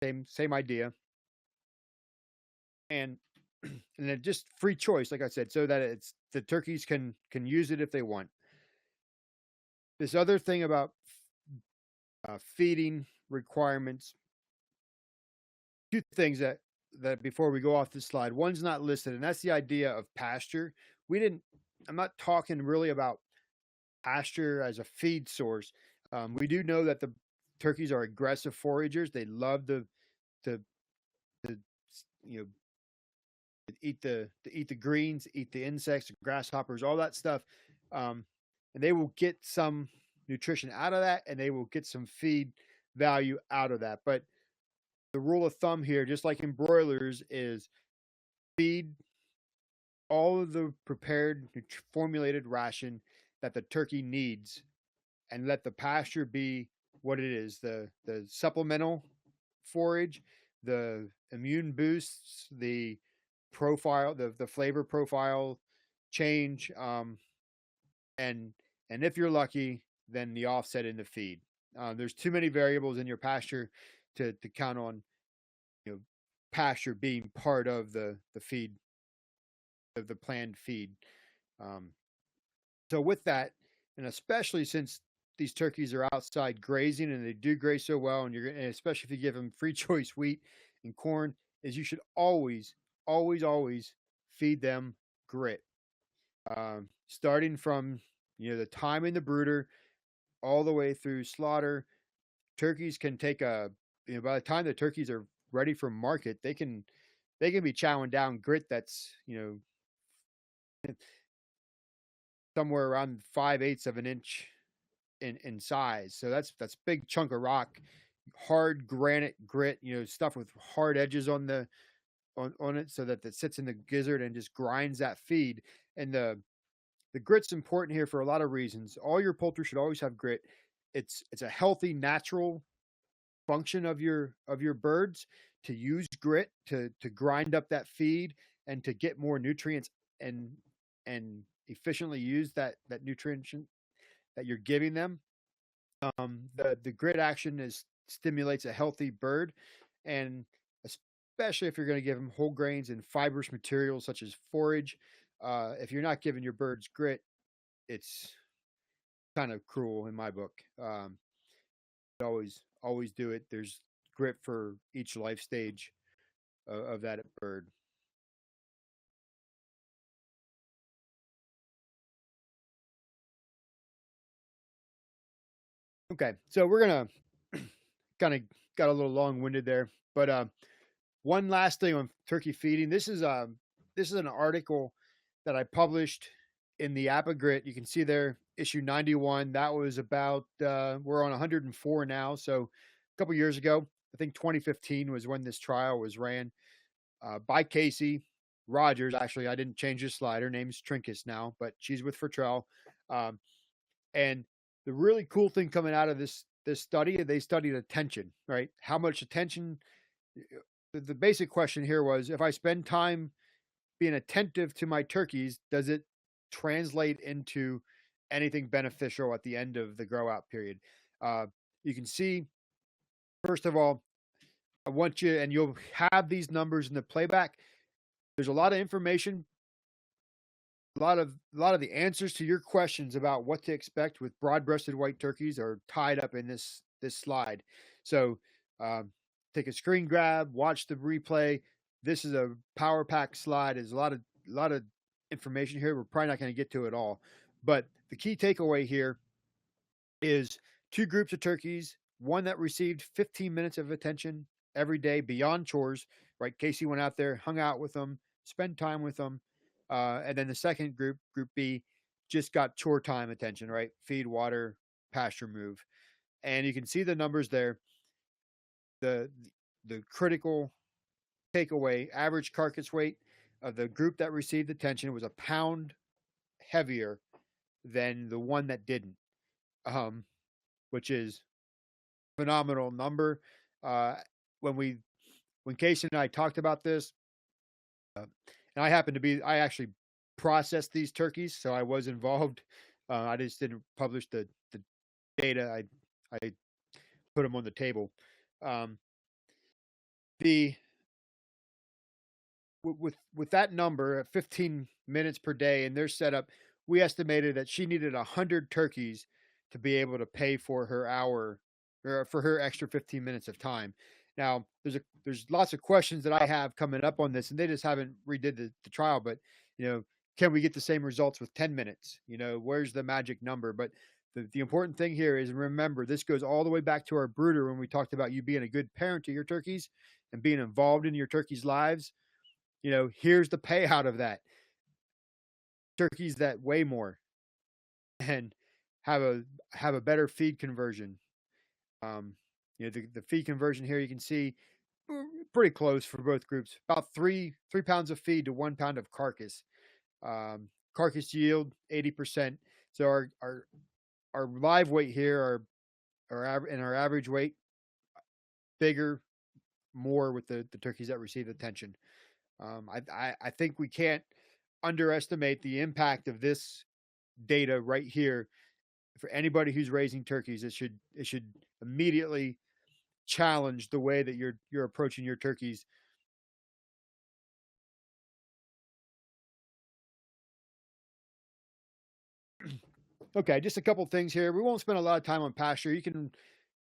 Same idea. And and then just free choice, like I said, so that it's the turkeys can use it if they want. This other thing about feeding requirements, two things that before we go off this slide, one's not listed, and that's the idea of pasture. We didn't. I'm not talking really about pasture as a feed source. We do know that the turkeys are aggressive foragers. They love to to eat the greens, eat the insects, the grasshoppers, all that stuff, um, and they will get some nutrition out of that, and they will get some feed value out of that. But the rule of thumb here, just like in broilers, is feed all of the prepared formulated ration that the turkey needs, and let the pasture be what it is, the supplemental forage, the immune boosts, the profile, the flavor profile change, and if you're lucky, then the offset in the feed. There's too many variables in your pasture to count on, you know, pasture being part of the feed, of the planned feed. Um, so with that, and especially since these turkeys are outside grazing and they do graze so well, and especially if you give them free choice wheat and corn, is you should always, always, always feed them grit. Starting from the time in the brooder all the way through slaughter, turkeys can take by the time the turkeys are ready for market, they can be chowing down grit that's somewhere around 5/8 of an inch in size. So that's big chunk of rock, hard granite grit, stuff with hard edges on it, so that it sits in the gizzard and just grinds that feed. And the grit's important here for a lot of reasons. All your poultry should always have grit. It's a healthy, natural function of your birds to use grit to grind up that feed and to get more nutrients and efficiently use that nutrient that you're giving them. The grit action is stimulates a healthy bird, and especially if you're going to give them whole grains and fibrous materials such as forage. If you're not giving your birds grit, it's kind of cruel in my book. Always do it. There's grit for each life stage of that bird. Okay, so we're gonna kind of got a little long winded there, but one last thing on turkey feeding. This is an article that I published in the APPPA Grit. You can see there, issue 91. That was about we're on 104 now. So a couple years ago, I think 2015 was when this trial was ran by Casey Rogers. Actually, I didn't change his slide. Her name's Trinkus now, but she's with Fertrell. Um, and the really cool thing coming out of this study, they studied attention, right? How much attention. The basic question here was, if I spend time being attentive to my turkeys, does it translate into anything beneficial at the end of the grow out period? You can see, first of all, I want you, and you'll have these numbers in the playback. There's a lot of information, a lot of the answers to your questions about what to expect with broad-breasted white turkeys are tied up in this slide. So take a screen grab, watch the replay. This is a power pack slide. There's a lot of information here. We're probably not going to get to it all, but the key takeaway here is two groups of turkeys. One that received 15 minutes of attention every day beyond chores. Right, Casey went out there, hung out with them, spent time with them. And then the second group, Group B, just got chore time attention, right? Feed, water, pasture move. And you can see the numbers there. The critical takeaway, average carcass weight of the group that received attention was a pound heavier than the one that didn't, which is a phenomenal number. Uh, when Casey and I talked about this, and I actually processed these turkeys, so I was involved. I just didn't publish the data. I put them on the table. Um, the with that number at 15 minutes per day in their setup, we estimated that she needed 100 turkeys to be able to pay for her hour or for her extra 15 minutes of time. Now, there's lots of questions that I have coming up on this, and they just haven't redid the trial. But can we get the same results with 10 minutes? Where's the magic number? But the important thing here is, remember, this goes all the way back to our brooder when we talked about you being a good parent to your turkeys and being involved in your turkeys' lives. Here's the payout of that. Turkeys that weigh more and have a better feed conversion. The feed conversion here, you can see pretty close for both groups. About 3 pounds of feed to 1 pound of carcass. Carcass yield 80%. So our live weight here, our average weight, bigger, more with the turkeys that receive attention. I think we can't underestimate the impact of this data right here for anybody who's raising turkeys. It should immediately challenge the way that you're approaching your turkeys. Okay, just a couple things here. We won't spend a lot of time on pasture. You can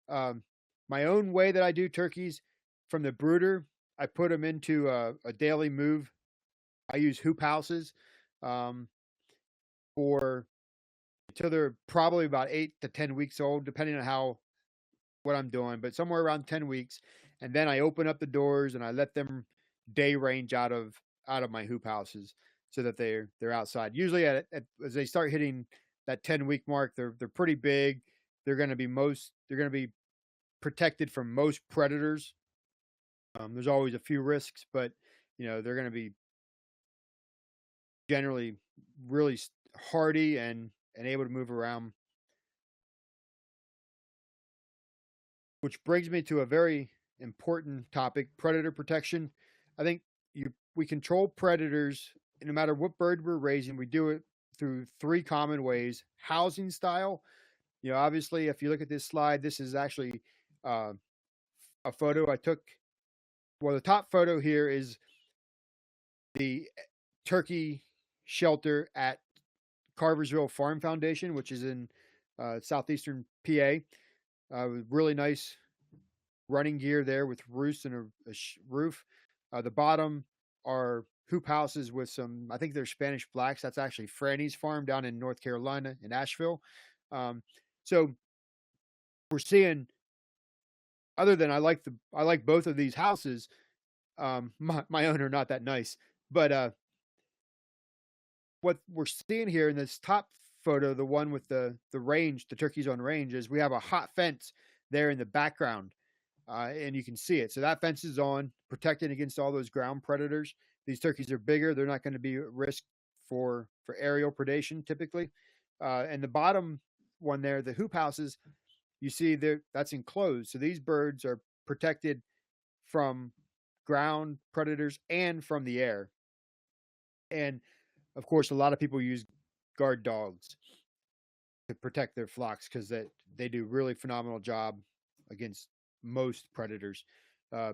my own way that I do turkeys from the brooder. I put them into a daily move. I use hoop houses for until they're probably about 8 to 10 weeks old, depending on what I'm doing, but somewhere around 10 weeks. And then I open up the doors and I let them day range out of my hoop houses so that they're outside. Usually as they start hitting that 10-week mark, they're pretty big. They're going to be protected from most predators. There's always a few risks, but they're going to be generally really hardy and able to move around. which brings me to a very important topic: predator protection. I think we control predators no matter what bird we're raising. We do it through three common ways: housing style. Obviously, if you look at this slide, this is actually uh, a photo I took. Well, the top photo here is the turkey shelter at Carversville Farm Foundation, which is in southeastern PA. With really nice running gear there with roosts and a roof. The bottom are hoop houses with some, I think they're Spanish blacks. That's actually Franny's farm down in North Carolina in Asheville. So we're seeing, other than I like both of these houses. My owner not that nice, but what we're seeing here in this top photo, the one with the range, the turkeys on range, is we have a hot fence there in the background, and you can see it. So that fence is on, protecting against all those ground predators. These turkeys are bigger; they're not going to be at risk for aerial predation typically. And the bottom one there, the hoop houses, you see there that's enclosed. So these birds are protected from ground predators and from the air. And of course, a lot of people use guard dogs to protect their flocks because they do really phenomenal job against most predators. Uh,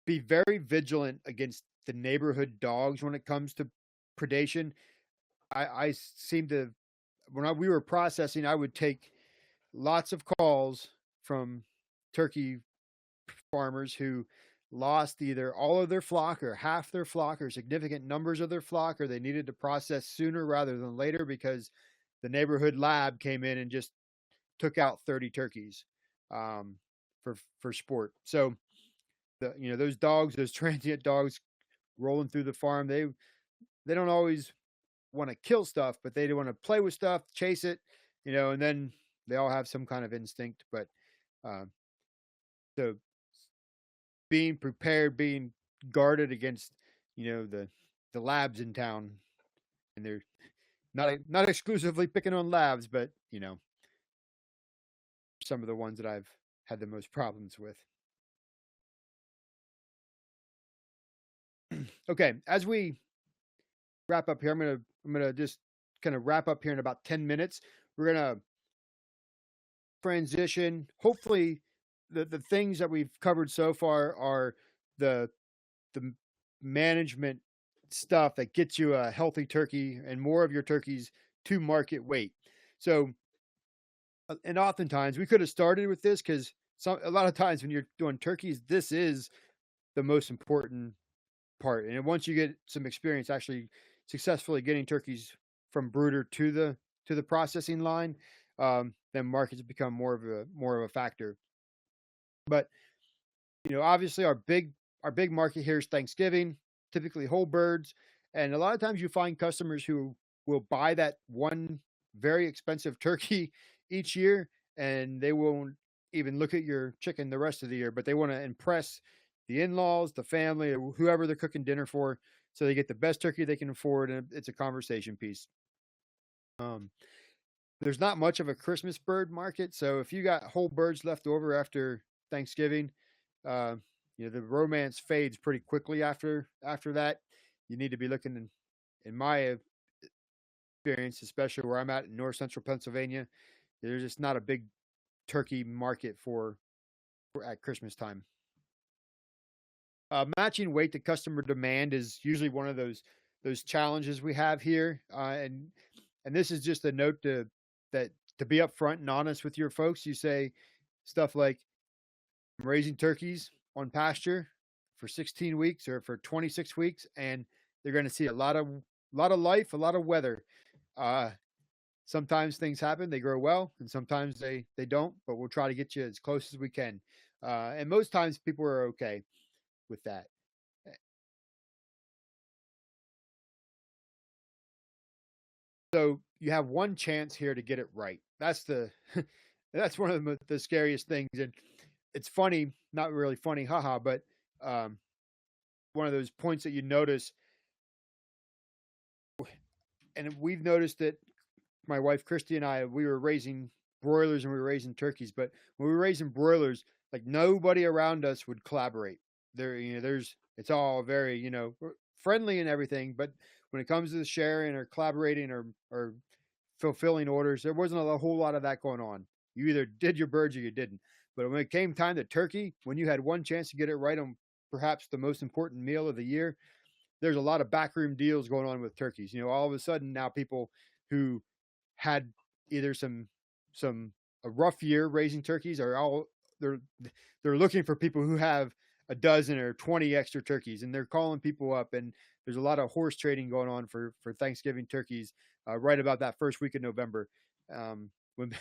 be very vigilant against the neighborhood dogs when it comes to predation. I seem to, we were processing, I would take lots of calls from turkey farmers who lost either all of their flock or half their flock or significant numbers of their flock, or they needed to process sooner rather than later because the neighborhood lab came in and just took out 30 turkeys for sport. So those dogs, those transient dogs rolling through the farm, they don't always want to kill stuff, but they want to play with stuff, chase it, and then they all have some kind of instinct. But so being prepared, being guarded against, the labs in town, and they're not exclusively picking on labs, but some of the ones that I've had the most problems with. Okay, as we wrap up here, I'm gonna just kind of wrap up here in about 10 minutes. We're gonna transition. Hopefully, the things that we've covered so far are the the management stuff that gets you a healthy turkey and more of your turkeys to market weight. So, and oftentimes we could have started with this because a lot of times when you're doing turkeys, this is the most important part. And once you get some experience actually successfully getting turkeys from brooder to the processing line, then markets become more of a factor. But obviously our big market here is Thanksgiving, typically whole birds, and a lot of times you find customers who will buy that one very expensive turkey each year, and they won't even look at your chicken the rest of the year, but they want to impress the in-laws, the family, or whoever they're cooking dinner for, so they get the best turkey they can afford, and it's a conversation piece. There's not much of a Christmas bird market, so if you got whole birds left over after Thanksgiving, uh, the romance fades pretty quickly after that. You need to be looking in my experience, especially where I'm at in north central Pennsylvania. There's just not a big turkey market for at Christmas time. Matching weight to customer demand is usually one of those challenges we have here, and this is just a note to be upfront and honest with your folks. You say stuff like, "I'm raising turkeys on pasture for 16 weeks or for 26 weeks, and they're going to see a lot of life, a lot of weather. Uh, Sometimes things happen; they grow well, and sometimes they don't. But we'll try to get you as close as we can. And most times, people are okay with that. So you have one chance here to get it right. That's that's one of the scariest things, and it's funny, not really funny, haha, but um, one of those points that you notice, and we've noticed that my wife Christy and I, we were raising broilers and we were raising turkeys. But when we were raising broilers, like nobody around us would collaborate. It's all very, friendly and everything. But when it comes to the sharing or collaborating or fulfilling orders, there wasn't a whole lot of that going on. You either did your birds or you didn't. But when it came time to turkey, when you had one chance to get it right on perhaps the most important meal of the year, there's a lot of backroom deals going on with turkeys. All of a sudden now people who had either some a rough year raising turkeys are all they're they're looking for people who have a dozen or 20 extra turkeys, and they're calling people up, and there's a lot of horse trading going on for Thanksgiving turkeys right about that first week of November, when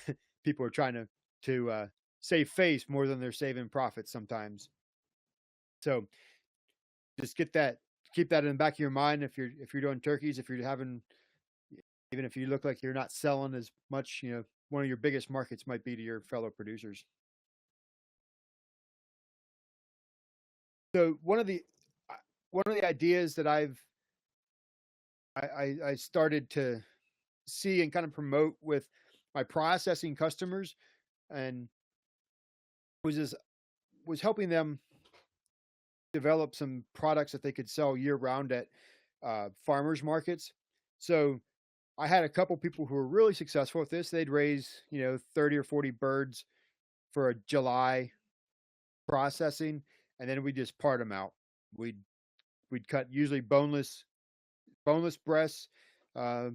people are trying to save face more than they're saving profits sometimes. So just keep that in the back of your mind if you're doing turkeys, if you're having, even if you look like you're not selling as much, one of your biggest markets might be to your fellow producers. So one of the ideas that I started to see and kind of promote with my processing customers, and was was helping them develop some products that they could sell year round at farmers markets. So I had a couple people who were really successful with this. They'd raise 30 or 40 birds for a July processing, and then we just part them out. We'd we'd cut usually boneless breasts, uh,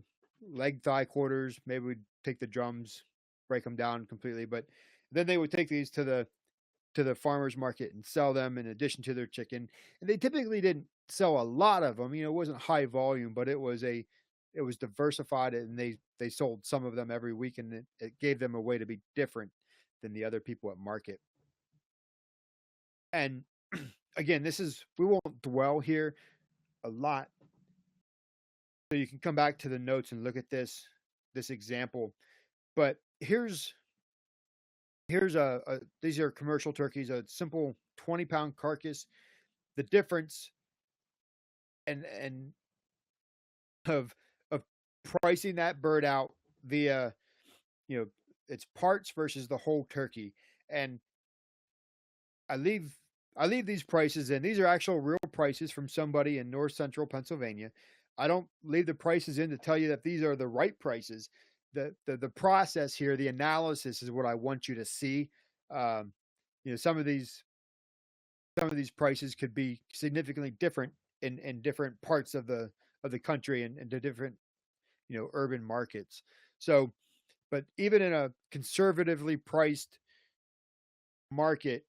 leg thigh quarters. Maybe we'd take the drums, break them down completely. But then they would take these to the farmers market and sell them in addition to their chicken. And they typically didn't sell a lot of them. It wasn't high volume, but it was diversified, and they sold some of them every week, and it gave them a way to be different than the other people at market. And again, we won't dwell here a lot, so you can come back to the notes and look at this example. But here's these are commercial turkeys, a simple 20-pound carcass. The difference and of pricing that bird out via, you know its parts versus the whole turkey. And I leave I leave these prices in. These are actual real prices from somebody in north central Pennsylvania. I don't leave the prices in to tell you that these are the right prices. The process here, the analysis is what I want you to see. Um, some of these prices could be significantly different in different parts of the country, and to different urban markets. So, but even in a conservatively priced market,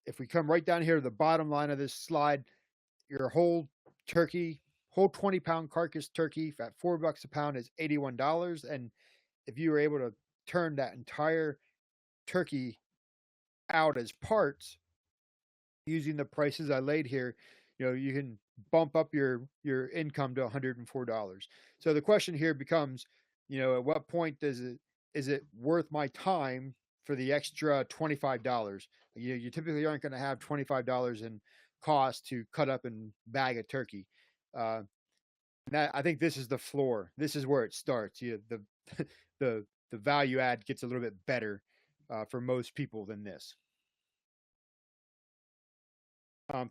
if we come right down here to the bottom line of this slide, your whole turkey, whole 20-pound carcass turkey at $4 a pound is $81. And if you were able to turn that entire turkey out as parts using the prices I laid here, you can bump up your income to $104. So the question here becomes, at what point is it worth my time for the extra $25? You typically aren't going to have $25 in cost to cut up and bag a turkey. Uh, I think this is the floor. This is where it starts. The the value add gets a little bit better for most people than this.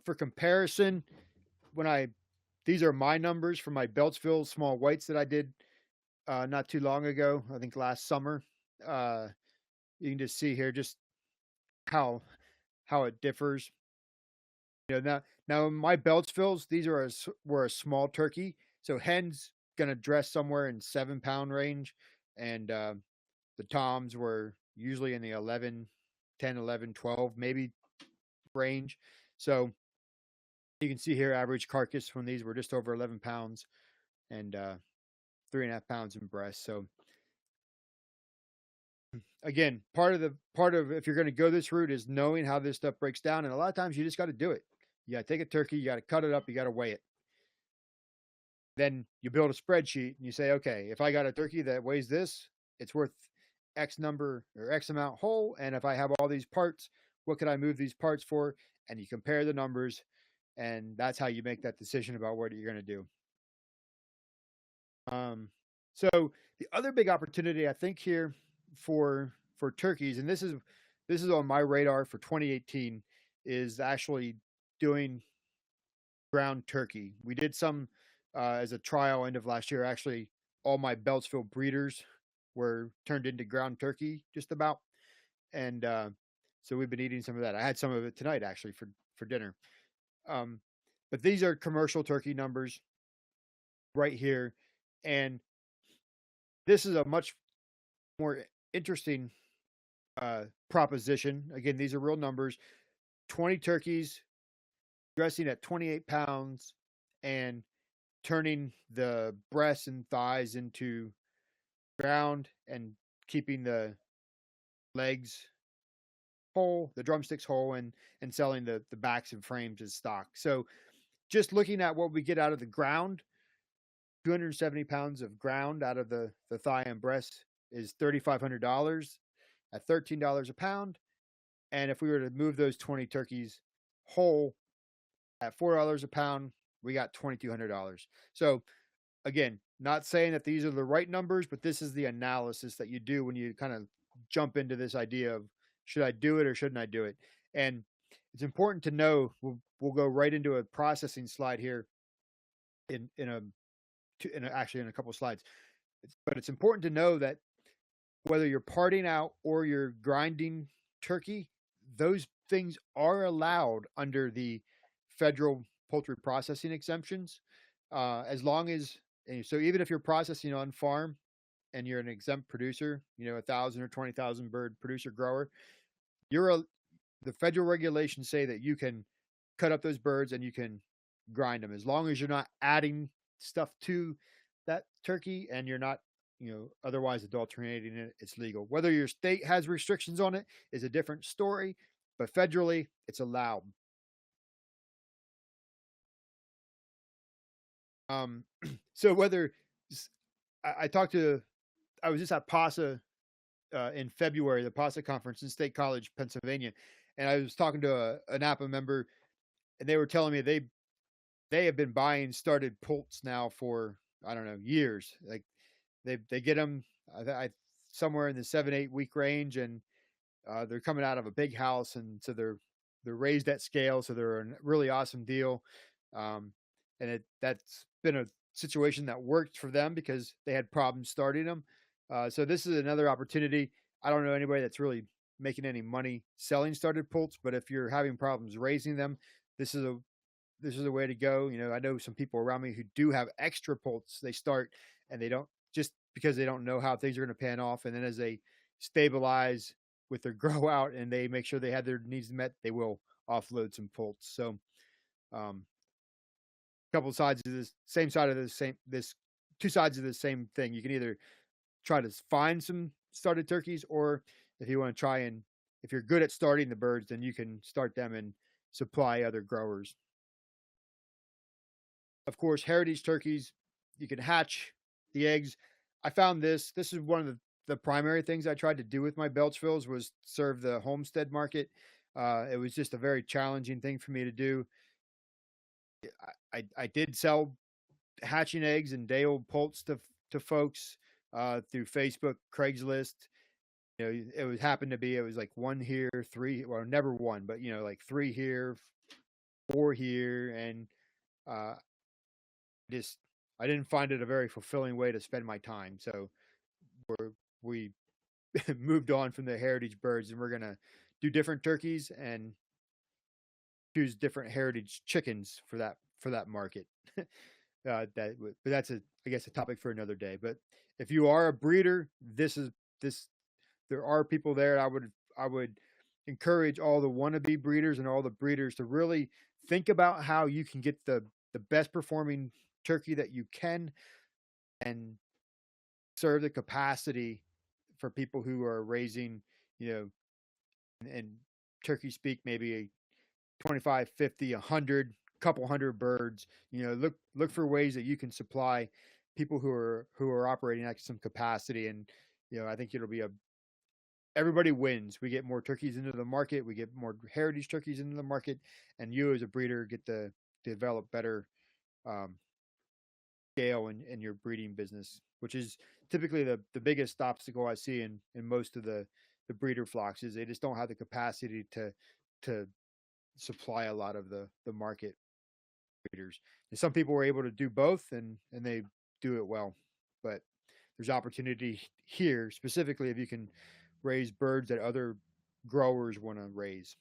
For comparison, these are my numbers for my Beltsville small whites that I did not too long ago. I think last summer. Uh, you can just see here just how it differs. Now my Beltsvilles, these were a small turkey, so hens gonna dress somewhere in 7-pound range, and the toms were usually in the 11, 10, 11, 12 maybe range. So you can see here, average carcass from these were just over 11 pounds, and 3.5 pounds in breast. So again, part of if you're going to go this route is knowing how this stuff breaks down, and a lot of times you just got to do it. You got to take a turkey, you got to cut it up, you got to weigh it. Then you build a spreadsheet and you say, okay, if I got a turkey that weighs this, it's worth X number or X amount whole, and if I have all these parts, what could I move these parts for? And you compare the numbers, and that's how you make that decision about what you're going to do. So the other big opportunity I think here for for turkeys, and this is on my radar for 2018, is actually doing ground turkey. We did some as a trial end of last year. Actually, all my Beltsville breeders were turned into ground turkey just about, and so we've been eating some of that. I had some of it tonight actually for dinner. Um, but these are commercial turkey numbers right here, and this is a much more interesting proposition. Again, these are real numbers. 20 turkeys dressing at 28 pounds and turning the breasts and thighs into ground and keeping the legs whole, the drumsticks whole, and selling the backs and frames as stock. So just looking at what we get out of the ground, 270 pounds of ground out of the thigh and breast is $3,500 at $13 a pound. And if we were to move those 20 turkeys whole at $4 a pound, we got $2,200. So again, not saying that these are the right numbers, but this is the analysis that you do when you kind of jump into this idea of should I do it or shouldn't I do it? And it's important to know. We'll go right into a processing slide here actually in a couple of slides. But it's important to know that whether you're parting out or you're grinding turkey, those things are allowed under the federal poultry processing exemptions, as long as. And so even if you're processing on farm and you're an exempt producer, 1,000 or 20,000 bird producer grower, the federal regulations say that you can cut up those birds and you can grind them as long as you're not adding stuff to that turkey and you're not otherwise adulterating it. It's legal. Whether your state has restrictions on it is a different story, but federally it's allowed. So whether I talked to, I was just at PASA in February, the PASA conference in State College, Pennsylvania, and I was talking to an APPPA member, and they were telling me they have been buying started poults now for, I don't know, years. Like they get them somewhere in the 7-8 week range, and they're coming out of a big house, and so they're raised at scale, so they're a really awesome deal. And that's been a situation that worked for them because they had problems starting them. So this is another opportunity. I don't know anybody that's really making any money selling started poults, but if you're having problems raising them, this is a way to go. I know some people around me who do have extra poults. They start and they don't, just because they don't know how things are going to pan off. And then as they stabilize with their grow out and they make sure they have their needs met, they will offload some poults. So, couple of sides of this same side of this two sides of the same thing. You can either try to find some started turkeys, or if you want to try and if you're good at starting the birds, then you can start them and supply other growers. Of course, heritage turkeys, you can hatch the eggs. I found this is one of the primary things I tried to do with my Beltsvilles was serve the homestead market. It was just a very challenging thing for me to do. I did sell hatching eggs and day old poults to folks through Facebook, Craigslist. It was happened to be it was like one here, three, well, never one, but like three here, four here, and uh, just I didn't find it a very fulfilling way to spend my time. So we moved on from the heritage birds, and we're gonna do different turkeys and choose different heritage chickens for that market. But that's I guess a topic for another day. But if you are a breeder, this. There are people there. I would encourage all the wannabe breeders and all the breeders to really think about how you can get the best performing turkey that you can and serve the capacity for people who are raising, and turkey speak, maybe a 25, 50, 100, couple hundred birds. Look for ways that you can supply people who are operating at some capacity, and I think it'll be everybody wins. We get more turkeys into the market, we get more heritage turkeys into the market, and you as a breeder get to develop better scale in your breeding business, which is typically the biggest obstacle I see in most of the the breeder flocks is they just don't have the capacity to supply a lot of the market breeders. And some people were able to do both, and they do it well. But there's opportunity here specifically if you can raise birds that other growers want to raise.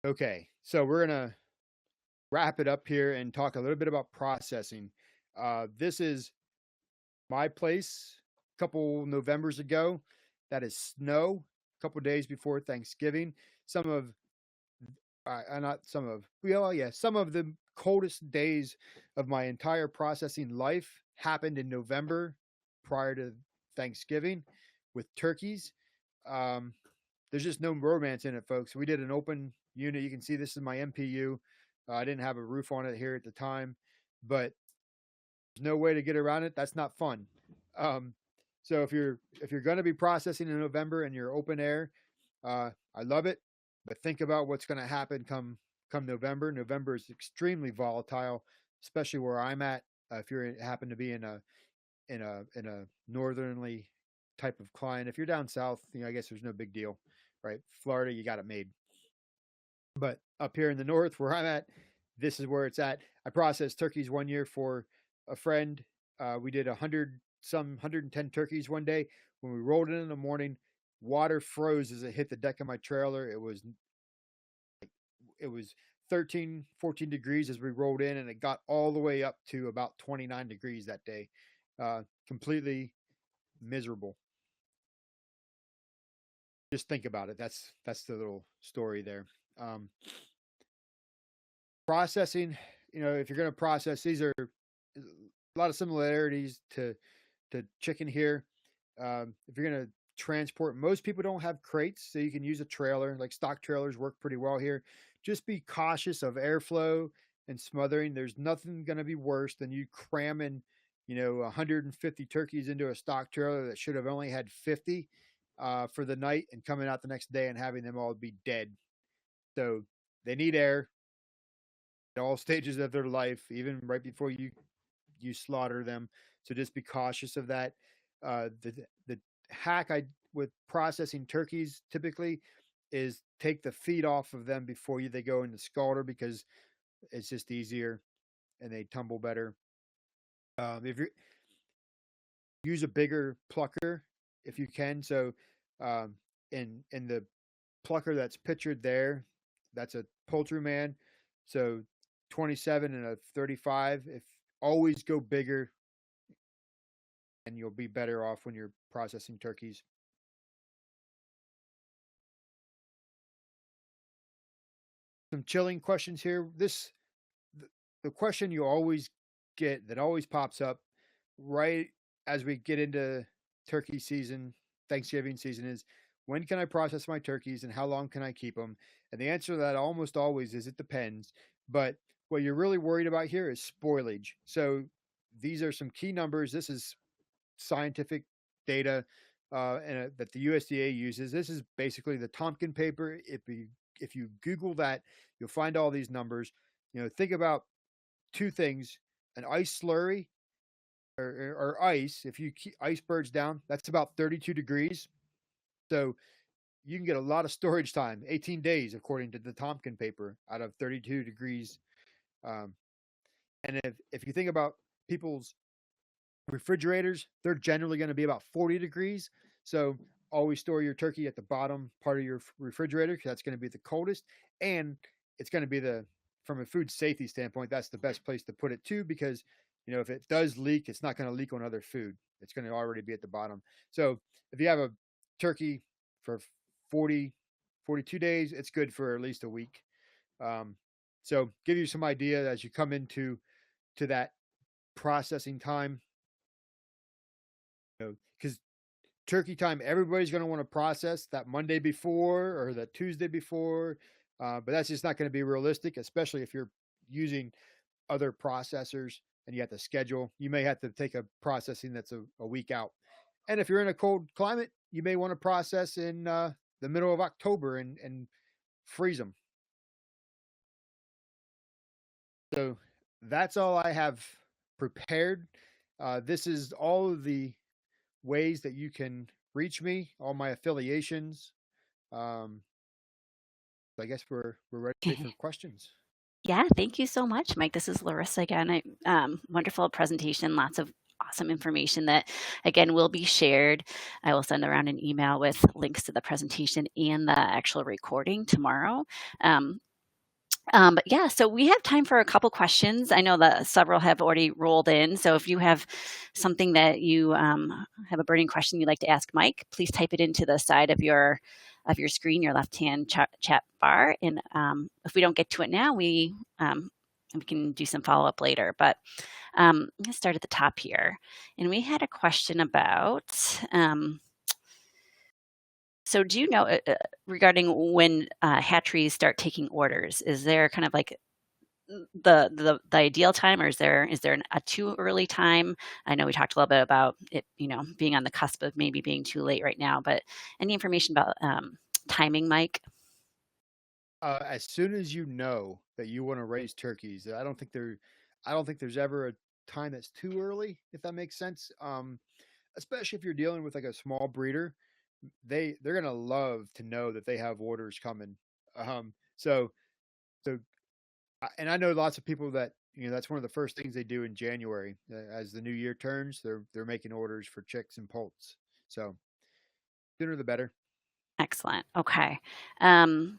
Okay, so we're gonna wrap it up here and talk a little bit about processing. This is my place a couple Novembers ago. That is snow. A couple days before Thanksgiving. Some of not some of well yeah some of the coldest days of my entire processing life happened in November prior to Thanksgiving with turkeys. um, there's just no romance in it, folks. We did an open unit. You can see this is my MPU. I didn't have a roof on it here at the time, but there's no way to get around it. That's not fun. um, so if you're going to be processing in November and you're open air, I love it, but think about what's going to happen come November. November is extremely volatile, especially where I'm at. If you happen to be in a northernly type of client, if you're down south, I guess there's no big deal, right? Florida, you got it made. But up here in the north, where I'm at, this is where it's at. I processed turkeys one year for a friend. We did 110 turkeys one day. When we rolled in the morning, water froze as it hit the deck of my trailer. It was 13, 14 degrees as we rolled in, and it got all the way up to about 29 degrees that day. Completely miserable. Just think about it. That's the little story there. Um, Processing, if you're going to process, these are a lot of similarities to chicken here. If you're going to transport, most people don't have crates, so you can use a trailer. Like stock trailers work pretty well here. Just be cautious of airflow and smothering. There's nothing going to be worse than you cramming 150 turkeys into a stock trailer that should have only had 50 for the night, and coming out the next day and having them all be dead. So they need air at all stages of their life, even right before you slaughter them. So just be cautious of that. The hack I with processing turkeys typically is take the feet off of them before they go into scalder, because it's just easier and they tumble better. If you use a bigger plucker if you can, so in the plucker that's pictured there, that's a poultry man. So 27 and a 35. If always go bigger, and you'll be better off when you're processing turkeys. Some chilling questions here. The question you always get that always pops up right as we get into turkey season, Thanksgiving season, is when can I process my turkeys and how long can I keep them? And the answer to that almost always is it depends. But what you're really worried about here is spoilage. So these are some key numbers. This is scientific data that the USDA uses. This is basically the Tompkin paper. If you Google that, you'll find all these numbers. Think about two things: an ice slurry or ice. If you keep icebergs down, that's about 32 degrees. So you can get a lot of storage time, 18 days, according to the Tompkin paper, out of 32 degrees. Um, and if you think about people's refrigerators, they're generally going to be about 40 degrees. So always store your turkey at the bottom part of your refrigerator, because that's going to be the coldest. And it's going to be from a food safety standpoint, that's the best place to put it too, because if it does leak, it's not going to leak on other food. It's going to already be at the bottom. So if you have a turkey for 40, 42 days, it's good for at least a week. So give you some idea as you come into that processing time. Because turkey time, everybody's going to want to process that Monday before or that Tuesday before, but that's just not going to be realistic, especially if you're using other processors and you have to schedule. You may have to take a processing that's a week out. And if you're in a cold climate, you may want to process in the middle of October and freeze them. So that's all I have prepared. This is all of the ways that you can reach me, all my affiliations. Um, I guess we're ready for questions. Yeah, thank you so much, Mike. This is Larissa again. Wonderful presentation, lots of awesome information that, again, will be shared. I will send around an email with links to the presentation and the actual recording tomorrow. Um, but yeah, so we have time for a couple questions. I know that several have already rolled in. So if you have something that you have a burning question you'd like to ask Mike, please type it into the side of your screen, your left-hand chat bar. And if we don't get to it now, we can do some follow-up later. But I'm going to start at the top here. And we had a question about. So do you know regarding when hatcheries start taking orders? Is there kind of like the ideal time, or is there a too early time? I know we talked a little bit about it, being on the cusp of maybe being too late right now, but any information about timing, Mike? As soon as you know that you want to raise turkeys, I don't think there's ever a time that's too early, if that makes sense. Especially if you're dealing with like a small breeder, they're gonna love to know that they have orders coming. So so and I know lots of people that that's one of the first things they do in January as the new year turns. They're making orders for chicks and poults. So sooner the better. Excellent. Okay. Um,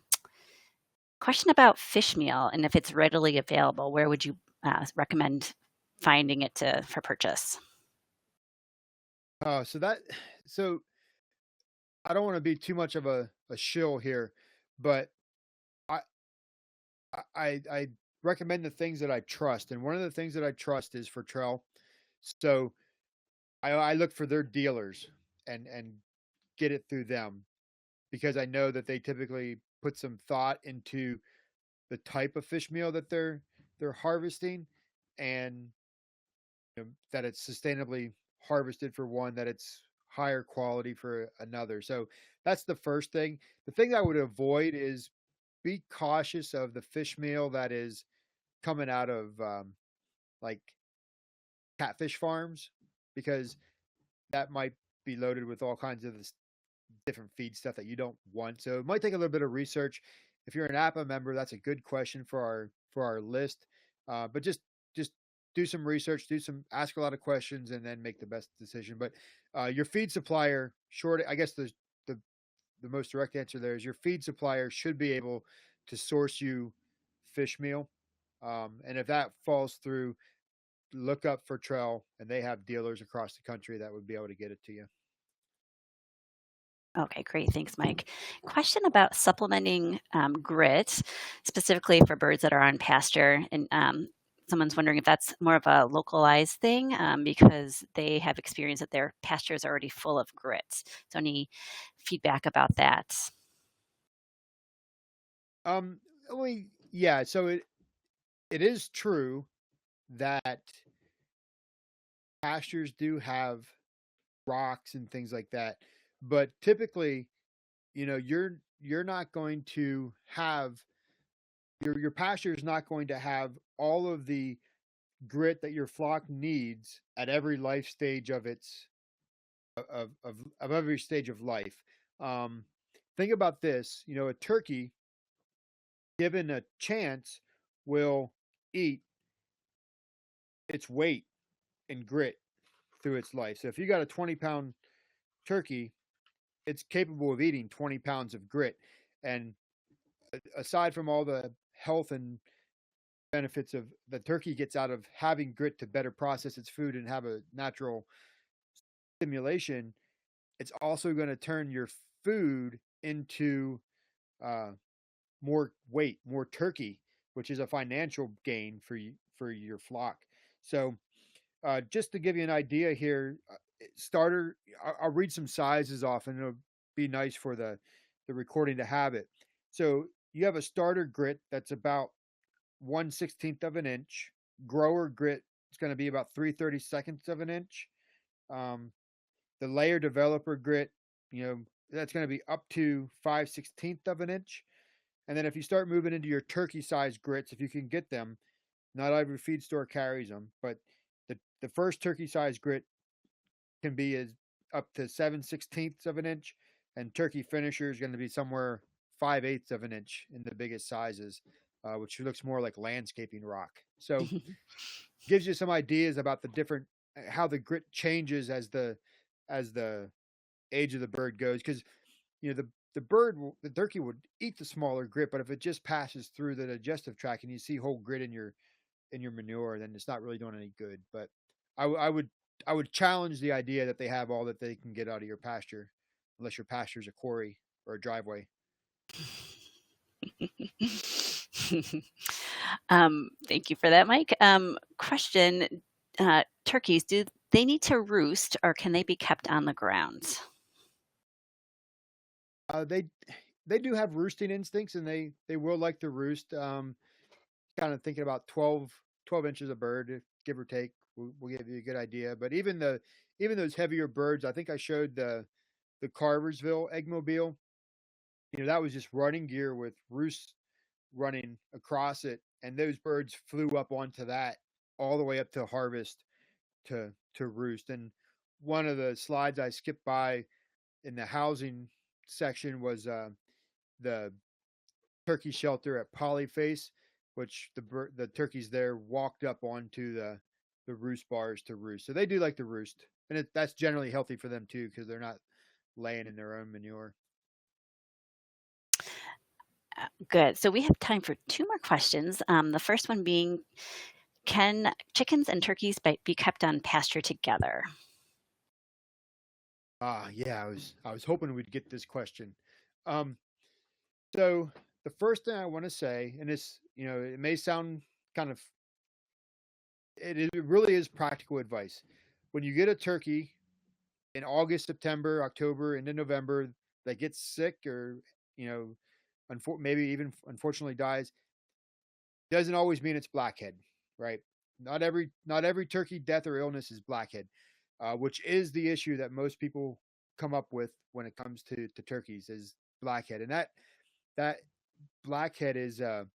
Question about fish meal and if it's readily available. Where would you recommend finding it for purchase? Uh, so that so I don't want to be too much of a shill here, but I I recommend the things that I trust, and one of the things that I trust is for trail. So I look for their dealers and get it through them because I know that they typically put some thought into the type of fish meal that they're harvesting, and that it's sustainably harvested for one, that it's higher quality for another. So that's the first thing. The thing I would avoid is be cautious of the fish meal that is coming out of like catfish farms because that might be loaded with all kinds of this different feed stuff that you don't want. So it might take a little bit of research. If you're an APPA member, that's a good question for our list. But just do some research, ask a lot of questions, and then make the best decision. But your feed supplier, I guess the the most direct answer there is your feed supplier should be able to source you fish meal. And if that falls through, look up for Trail, and they have dealers across the country that would be able to get it to you. Okay, great. Thanks, Mike. Question about supplementing grit, specifically for birds that are on pasture. And someone's wondering if that's more of a localized thing because they have experienced that their pasture is already full of grit. So, any feedback about that? Um, yeah. So it is true that pastures do have rocks and things like that, but typically, you're not going to have your pasture is not going to have all of the grit that your flock needs at every life stage of its of every stage of life. Um, think about this. A turkey, given a chance, will eat its weight in grit through its life. So if you got a 20-pound turkey, it's capable of eating 20 pounds of grit. And aside from all the health and benefits of the turkey gets out of having grit to better process its food and have a natural stimulation, it's also going to turn your food into uh, more weight, more turkey, which is a financial gain for your flock. So, just to give you an idea here, starter. I'll read some sizes off, and it'll be nice for the recording to have it. So you have a starter grit that's about 1/16 of an inch. Grower grit is going to be about 3/32 of an inch. Um, the layer developer grit, that's going to be up to 5/16 of an inch. And then if you start moving into your turkey size grits, if you can get them, not every feed store carries them, but The first turkey size grit can be as up to 7/16 of an inch, and turkey finisher is going to be somewhere 5/8 of an inch in the biggest sizes, which looks more like landscaping rock. So gives you some ideas about the different how the grit changes as the age of the bird goes. Because the turkey would eat the smaller grit, but if it just passes through the digestive tract and you see whole grit in your manure, then it's not really doing any good. But I would I would challenge the idea that they have all that they can get out of your pasture, unless your pasture is a quarry or a driveway. Thank you for that, Mike. Question: turkeys, do they need to roost, or can they be kept on the ground? Uh, they they do have roosting instincts, and they will like to roost. Kind of thinking about 12 inches a bird, give or take, will give you a good idea. But even those heavier birds, I think I showed the Carversville eggmobile. That was just running gear with roosts running across it, and those birds flew up onto that all the way up to harvest to roost. And one of the slides I skipped by in the housing section was the turkey shelter at Polyface, which the turkeys there walked up onto the roost bars to roost. So they do like to roost, and that's generally healthy for them too because they're not laying in their own manure. Good. So we have time for two more questions. The first one being, can chickens and turkeys be kept on pasture together? Yeah, I was hoping we'd get this question. Um, so the first thing I want to say, and this, it may sound kind of, it really is practical advice. When you get a turkey in August, September, October, into November that gets sick or, you know, maybe even unfortunately dies, doesn't always mean it's blackhead, right? Not every turkey death or illness is blackhead, which is the issue that most people come up with when it comes to turkeys is blackhead, and that blackhead is a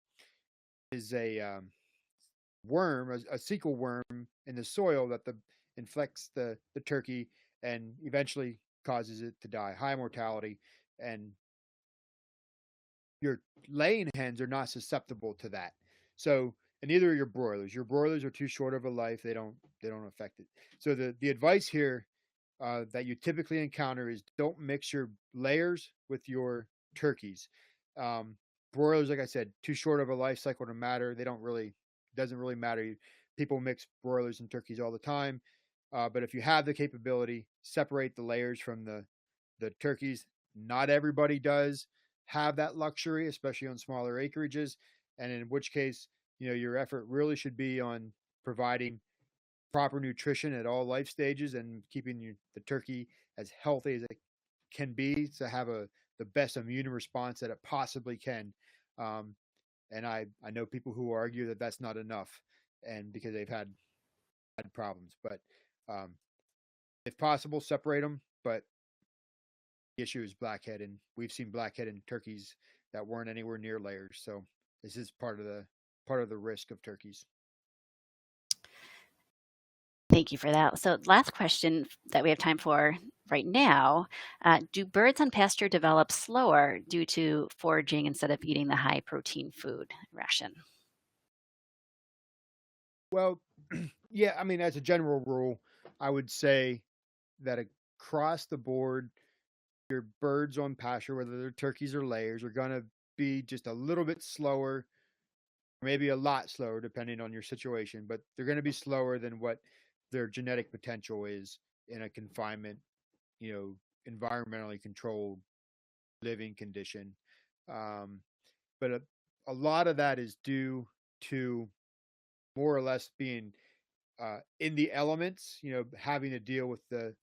worm, a cecal worm in the soil that infects the turkey and eventually causes it to die. High mortality, and your laying hens are not susceptible to that. So, and neither are your broilers. Your broilers are too short of a life; they don't affect it. So the advice here that you typically encounter is don't mix your layers with your turkeys. Um, Broilers, like I said, too short of a life cycle to matter. They don't really doesn't really matter. People mix broilers and turkeys all the time, but if you have the capability, separate the layers from the turkeys. Not everybody does have that luxury, especially on smaller acreages, and in which case, your effort really should be on providing proper nutrition at all life stages and keeping the turkey as healthy as it can be to have the best immune response that it possibly can. Um, and I know people who argue that that's not enough, and because they've had problems. But um, if possible, separate them. But the issue is blackhead, and we've seen blackhead in turkeys that weren't anywhere near layers. So this is part of the risk of turkeys. Thank you for that. So, last question that we have time for right now. Do birds on pasture develop slower due to foraging instead of eating the high protein food ration? Well, yeah, I mean, as a general rule, I would say that across the board, your birds on pasture, whether they're turkeys or layers, are going to be just a little bit slower, maybe a lot slower, depending on your situation, but they're going to be slower than what their genetic potential is in a confinement, you know, environmentally controlled living condition. Um, but a lot of that is due to more or less being in the elements, having to deal with the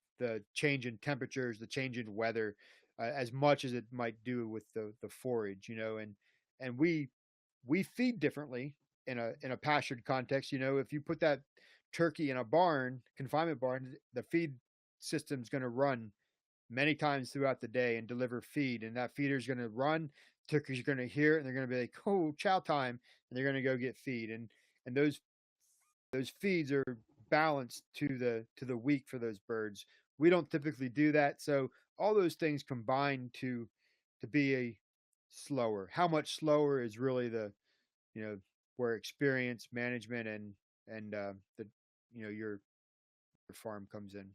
change in temperatures, the change in weather, as much as it might do with the forage, and we feed differently in a pastured context. If you put that turkey in a barn, confinement barn, the feed system's going to run many times throughout the day and deliver feed, and that feeder's going to run. Turkeys are going to hear it, and they're going to be like, "Oh, chow time!" and they're going to go get feed, and those feeds are balance to the week for those birds. We don't typically do that, so all those things combine to be a slower. How much slower is really the, you know, where experience, management, and the, you know, your farm comes in.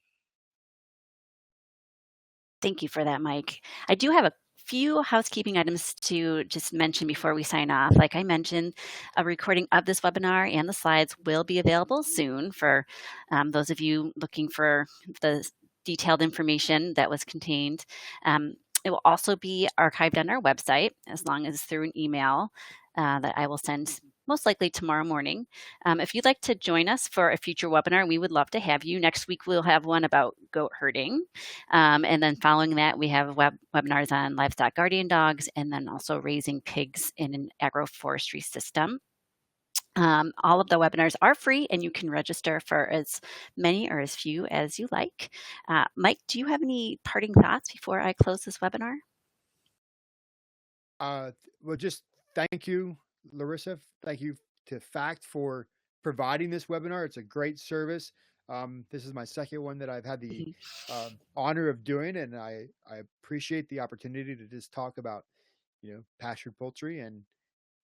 Thank you for that, Mike. I do have a few housekeeping items to just mention before we sign off. Like I mentioned, a recording of this webinar and the slides will be available soon for those of you looking for the detailed information that was contained. Um, it will also be archived on our website as long as through an email that I will send most likely tomorrow morning. If you'd like to join us for a future webinar, we would love to have you. Next week, we'll have one about goat herding. And then following that, we have webinars on livestock guardian dogs and then also raising pigs in an agroforestry system. All of the webinars are free and you can register for as many or as few as you like. Mike, do you have any parting thoughts before I close this webinar? Well, just thank you, Larissa. Thank you to Fact for providing this webinar. It's a great service. This is my second one that I've had the Mhm. honor of doing, and I appreciate the opportunity to just talk about, you know, pastured poultry and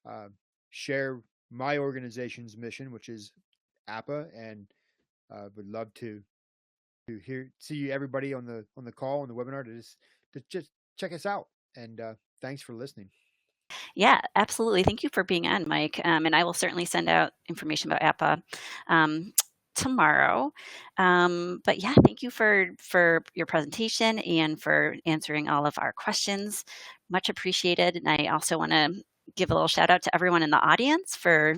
uh, share my organization's mission, which is APPA, and would love to hear see everybody on the call on the webinar to just check us out. And thanks for listening. Yeah, absolutely. Thank you for being on, Mike. And I will certainly send out information about APPA tomorrow. But yeah, thank you for your presentation and for answering all of our questions. Much appreciated. And I also want to give a little shout out to everyone in the audience for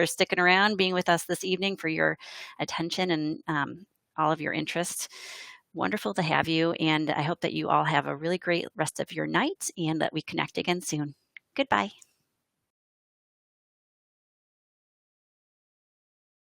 sticking around, being with us this evening, for your attention and all of your interest. Wonderful to have you. And I hope that you all have a really great rest of your night and that we connect again soon. Goodbye.